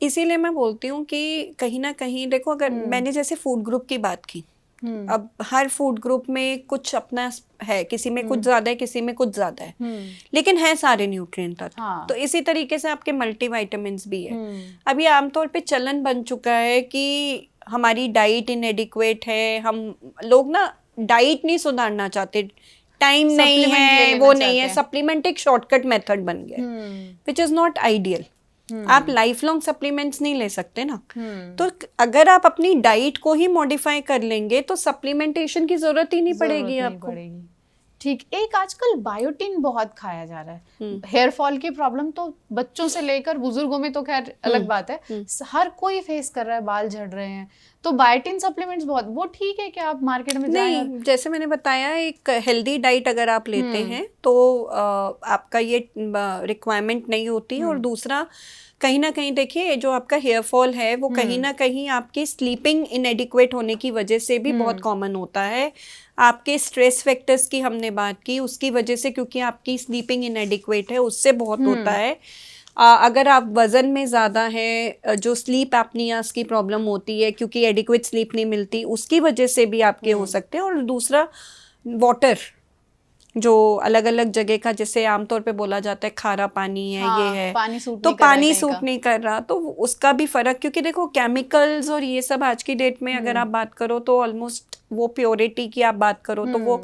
इसीलिए मैं बोलती हूँ कि कहीं ना कहीं देखो, अगर मैंने जैसे फूड ग्रुप की बात की, अब हर फूड ग्रुप में कुछ अपना है, किसी में कुछ ज्यादा है, किसी में कुछ ज्यादा है, लेकिन है सारे न्यूट्रिएंट तत्व। तो इसी तरीके से आपके मल्टीविटामिन्स भी है। अभी आमतौर पे चलन बन चुका है कि हमारी डाइट इनएडिक्वेट है, हम लोग ना डाइट नहीं सुधारना चाहते, टाइम नहीं है, वो नहीं है, सप्लीमेंट एक शॉर्टकट मेथड बन गया, विच इज नॉट आइडियल। आप लाइफ लॉन्ग सप्लीमेंट्स नहीं ले सकते ना। तो अगर आप अपनी डाइट को ही मॉडिफाई कर लेंगे तो सप्लीमेंटेशन की जरूरत ही नहीं पड़ेगी आपको। ठीक। एक आजकल बायोटिन बहुत खाया जा रहा है, हेयर फॉल की प्रॉब्लम तो बच्चों से लेकर बुजुर्गों में तो खैर अलग बात है, हर कोई फेस कर रहा है, बाल झड़ रहे हैं, तो बायोटिन सप्लीमेंट्स बहुत, वो ठीक है कि आप मार्केट में जाएं? नहीं, जैसे मैंने बताया, एक हेल्दी डाइट अगर आप लेते हैं तो आपका ये रिक्वायरमेंट नहीं होती। और दूसरा, कहीं ना कहीं देखिए, जो आपका हेयर फॉल है वो कहीं ना कहीं आपकी स्लीपिंग इनएडिक्वेट होने की वजह से भी बहुत कॉमन होता है। आपके स्ट्रेस फैक्टर्स की हमने बात की, उसकी वजह से, क्योंकि आपकी स्लीपिंग इनएडिक्वेट है, उससे बहुत होता है। अगर आप वजन में ज़्यादा है, जो स्लीप एपनियास की प्रॉब्लम होती है क्योंकि एडिक्वेट स्लीप नहीं मिलती, उसकी वजह से भी आपके हो सकते हैं। और दूसरा, वाटर जो अलग अलग जगह का, जैसे आमतौर पे बोला जाता है खारा पानी है, ये है, पानी सूट तो पानी सूट नहीं कर रहा, तो उसका भी फर्क, क्योंकि देखो केमिकल्स और ये सब आज की डेट में अगर आप बात करो तो ऑलमोस्ट वो प्योरिटी की आप बात करो तो वो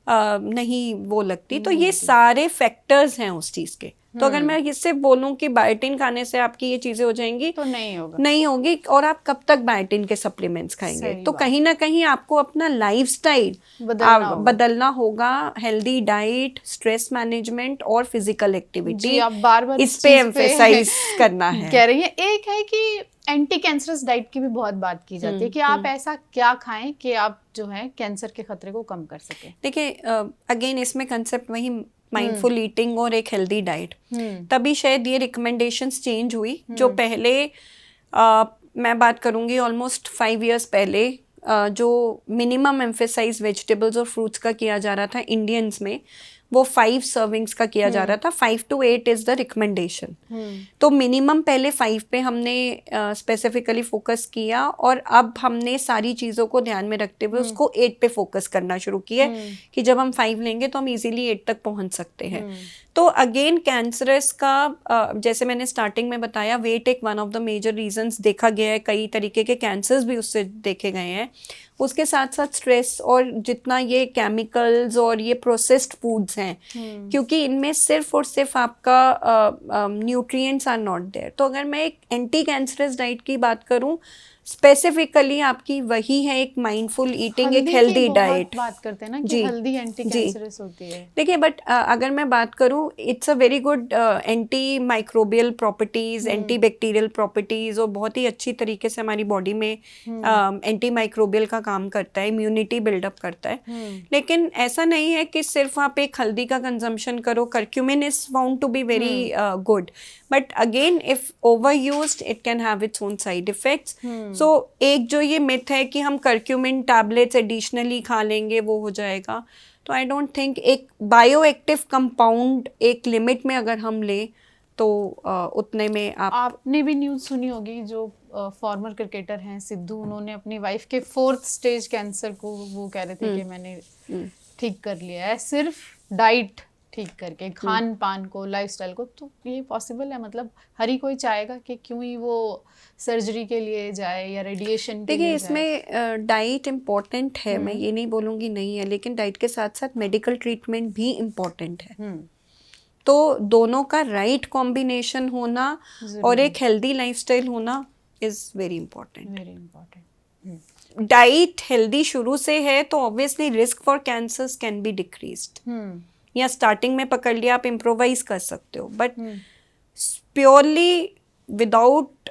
नहीं वो लगती। तो ये सारे फैक्टर्स हैं उस चीज के। तो अगर मैं इससे बोलूं कि बायोटिन खाने से आपकी ये चीजें हो जाएंगी, तो नहीं होगी। और आप कब तक बायोटिन के सप्लीमेंट्स खाएंगे? तो कहीं ना कहीं आपको अपना लाइफस्टाइल बदलना होगा। हेल्दी डाइट, स्ट्रेस मैनेजमेंट और फिजिकल एक्टिविटी, आप बार-बार इस पे एम्फेसाइज करना है। कह रही है। एक है कि एंटी कैंसरस डाइट की भी बहुत बात की जाती है कि आप ऐसा क्या खाएं कि आप जो है कैंसर के खतरे को कम कर सके। देखिए, अगेन इसमें कंसेप्ट वही माइंडफुल ईटिंग और एक हेल्दी डाइट, तभी शायद ये रिकमेंडेशंस चेंज हुई। जो पहले मैं बात करूंगी ऑलमोस्ट 5 years पहले, जो मिनिमम एम्फेसाइज वेजिटेबल्स और फ्रूट्स का किया जा रहा था इंडियंस में, वो 5 सर्विंग्स का किया जा रहा था। 5 to 8 इज द रिकमेंडेशन। तो मिनिमम पहले 5 पे हमने स्पेसिफिकली फोकस किया, और अब हमने सारी चीज़ों को ध्यान में रखते हुए उसको 8 पे फोकस करना शुरू किया कि जब हम 5 लेंगे तो हम इजीली 8 तक पहुंच सकते हैं। तो अगेन कैंसरस का, जैसे मैंने स्टार्टिंग में बताया, वेट एक one of the major reasons देखा गया है, कई तरीके के कैंसर्स भी उससे देखे गए हैं। उसके साथ साथ स्ट्रेस और जितना ये केमिकल्स और ये प्रोसेस्ड फूड्स हैं, क्योंकि इनमें सिर्फ और सिर्फ आपका न्यूट्रिएंट्स आर नॉट देयर। तो अगर मैं एक एंटी कैंसरस डाइट की बात करूं, स्पेसिफिकली आपकी वही है एक माइंडफुल ईटिंग, एक हेल्दी डाइट। बात करते हैं ना कि हेल्दी एंटी कैंसरस होती है। देखिए, बट अगर मैं बात करूं, it's a very good anti microbial properties, anti bacterial properties, और बहुत ही अच्छी तरीके से हमारी बॉडी में एंटी माइक्रोबियल का काम करता है, इम्यूनिटी बिल्डअप करता है। लेकिन ऐसा नहीं है कि सिर्फ आप एक हल्दी का कंजम्पशन करो। Curcumin is found to be very good, but again if over used it can have its own side effects. So एक जो ये मिथ है कि हम कर्क्यूमिन टैबलेट्स एडिशनली खा लेंगे वो हो जाएगा, तो आई डोंट थिंक। एक बायो एक्टिव कंपाउंड एक लिमिट में अगर हम ले तो उतने में आपने भी न्यूज़ सुनी होगी, जो फॉर्मर क्रिकेटर हैं सिद्धू, उन्होंने अपनी वाइफ के 4th स्टेज कैंसर को वो कह रहे थे कि मैंने ठीक कर लिया है सिर्फ डाइट ठीक करके खान पान को, लाइफस्टाइल को, तो ये पॉसिबल है? मतलब हर ही कोई चाहेगा कि क्यों ही वो सर्जरी के लिए जाए या रेडिएशन के लिए देखिए, इसमें डाइट इम्पोर्टेंट है, मैं ये नहीं बोलूँगी नहीं है, लेकिन डाइट के साथ साथ मेडिकल ट्रीटमेंट भी इम्पोर्टेंट है। तो दोनों का राइट कॉम्बिनेशन होना और एक हेल्दी लाइफस्टाइल होना is very important. Very important. Diet healthy शुरू से है तो obviously risk for cancers can be decreased, या स्टार्टिंग में पकड़ लिया आप इम्प्रोवाइज कर सकते हो, बट प्योरली विदाउट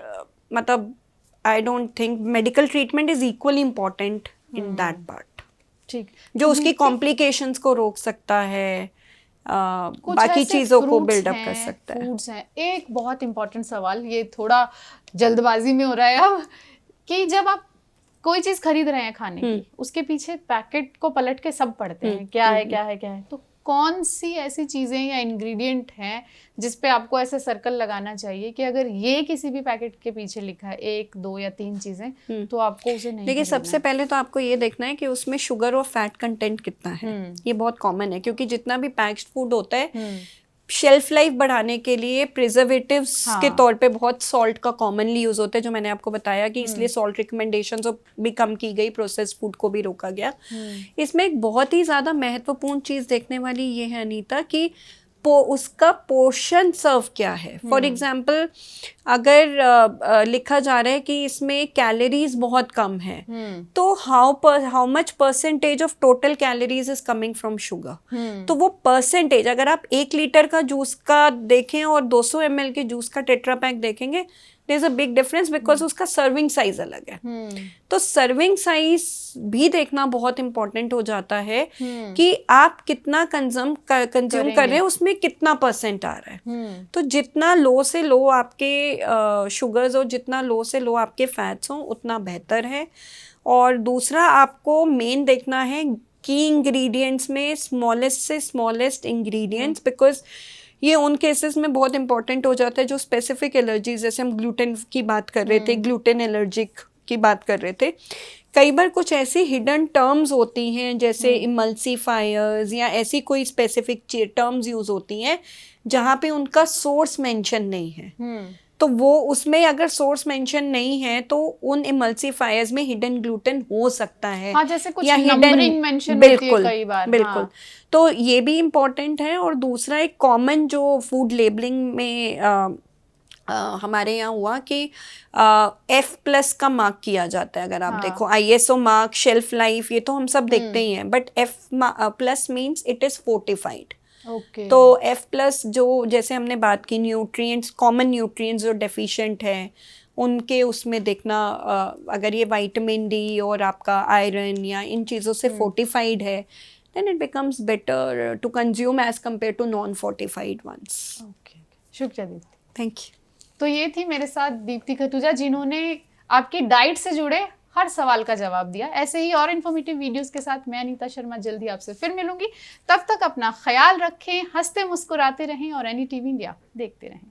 मतलब I don't think medical treatment is equally important in that part, ठीक, जो उसकी कॉम्प्लिकेशंस को रोक सकता है, बाकी चीजों को बिल्डअप कर सकता है। फूड्स हैं। एक बहुत इंपॉर्टेंट सवाल, ये थोड़ा जल्दबाजी में हो रहा है अब, कि जब आप कोई चीज खरीद रहे हैं खाने की, उसके पीछे पैकेट को पलट के सब पढ़ते हैं क्या है क्या है क्या है, तो कौन सी ऐसी चीजें या इंग्रेडिएंट हैं जिस पे आपको ऐसे सर्कल लगाना चाहिए कि अगर ये किसी भी पैकेट के पीछे लिखा है 1, 2 या 3 चीजें, तो आपको उसे नहीं देखिए, सबसे पहले तो आपको ये देखना है कि उसमें शुगर और फैट कंटेंट कितना है। ये बहुत कॉमन है, क्योंकि जितना भी पैक्ड फूड होता है शेल्फ लाइफ बढ़ाने के लिए प्रिजर्वेटिव्स के तौर पे बहुत सॉल्ट का कॉमनली यूज होता है, जो मैंने आपको बताया कि इसलिए सॉल्ट रिकमेंडेशंस भी कम की गई, प्रोसेस्ड फूड को भी रोका गया। इसमें एक बहुत ही ज्यादा महत्वपूर्ण चीज देखने वाली ये है अनीता कि उसका पोर्शन सर्व क्या है। फॉर एग्जाम्पल, अगर लिखा जा रहा है कि इसमें कैलोरीज बहुत कम है, तो how much percentage of total calories is coming from sugar, तो वो परसेंटेज अगर आप 1 लीटर का जूस का देखें और 200 ml के जूस का टेट्रा पैक देखेंगे, there is a big difference, because उसका सर्विंग साइज अलग है। तो सर्विंग साइज भी देखना बहुत इंपॉर्टेंट हो जाता है कि आप कितना कंज्यूम कर रहे हैं, उसमें कितना परसेंट आ रहा है। तो जितना लो से लो आपके शुगर्स और जितना लो से लो आपके फैट्स हों, उतना बेहतर है। और दूसरा, आपको मेन देखना है की इंग्रेडिएंट्स में स्मॉलेस्ट से स्मॉलेस्ट इंग्रेडिएंट्स, बिकॉज ये उन केसेस में बहुत इंपॉर्टेंट हो जाता है जो स्पेसिफिक एलर्जीज, जैसे हम ग्लूटेन की बात कर रहे थे, ग्लूटेन एलर्जिक की बात कर रहे थे। कई बार कुछ ऐसी हिडन टर्म्स होती हैं जैसे इमल्सिफायर्स या ऐसी कोई स्पेसिफिक टर्म्स यूज होती हैं जहाँ पे उनका सोर्स मेंशन नहीं है। तो वो उसमें अगर सोर्स मेंशन नहीं है तो उन इमल्सिफायर्स में हिडन ग्लूटेन हो सकता है। हाँ, जैसे कुछ या नंबरिंग मेंशन होती है कई बार। बिल्कुल। तो ये भी इम्पोर्टेंट है। और दूसरा, एक कॉमन जो फूड लेबलिंग में हमारे यहाँ हुआ कि F+ का मार्क किया जाता है। अगर आप देखो ISO मार्क, शेल्फ लाइफ, ये तो हम सब देखते ही हैं, but F+ means it is fortified. तो F+ जो जैसे हमने बात की, न्यूट्रिएंट्स, कॉमन न्यूट्रिएंट्स जो डेफिशिएंट हैं उनके उसमें देखना, अगर ये विटामिन D और आपका आयरन या इन चीज़ों से फोर्टिफाइड है, then it becomes better to consume as compared to non-fortified ones. शुक्रिया दीप्ति। Thank you. तो ये थी मेरे साथ दीप्ति खतूजा, जिन्होंने आपकी डाइट से जुड़े हर सवाल का जवाब दिया। ऐसे ही और इन्फॉर्मेटिव वीडियोस के साथ मैं अनीता शर्मा जल्दी आपसे फिर मिलूंगी। तब तक अपना ख्याल रखें, हंसते मुस्कुराते रहें और NETV इंडिया देखते रहें।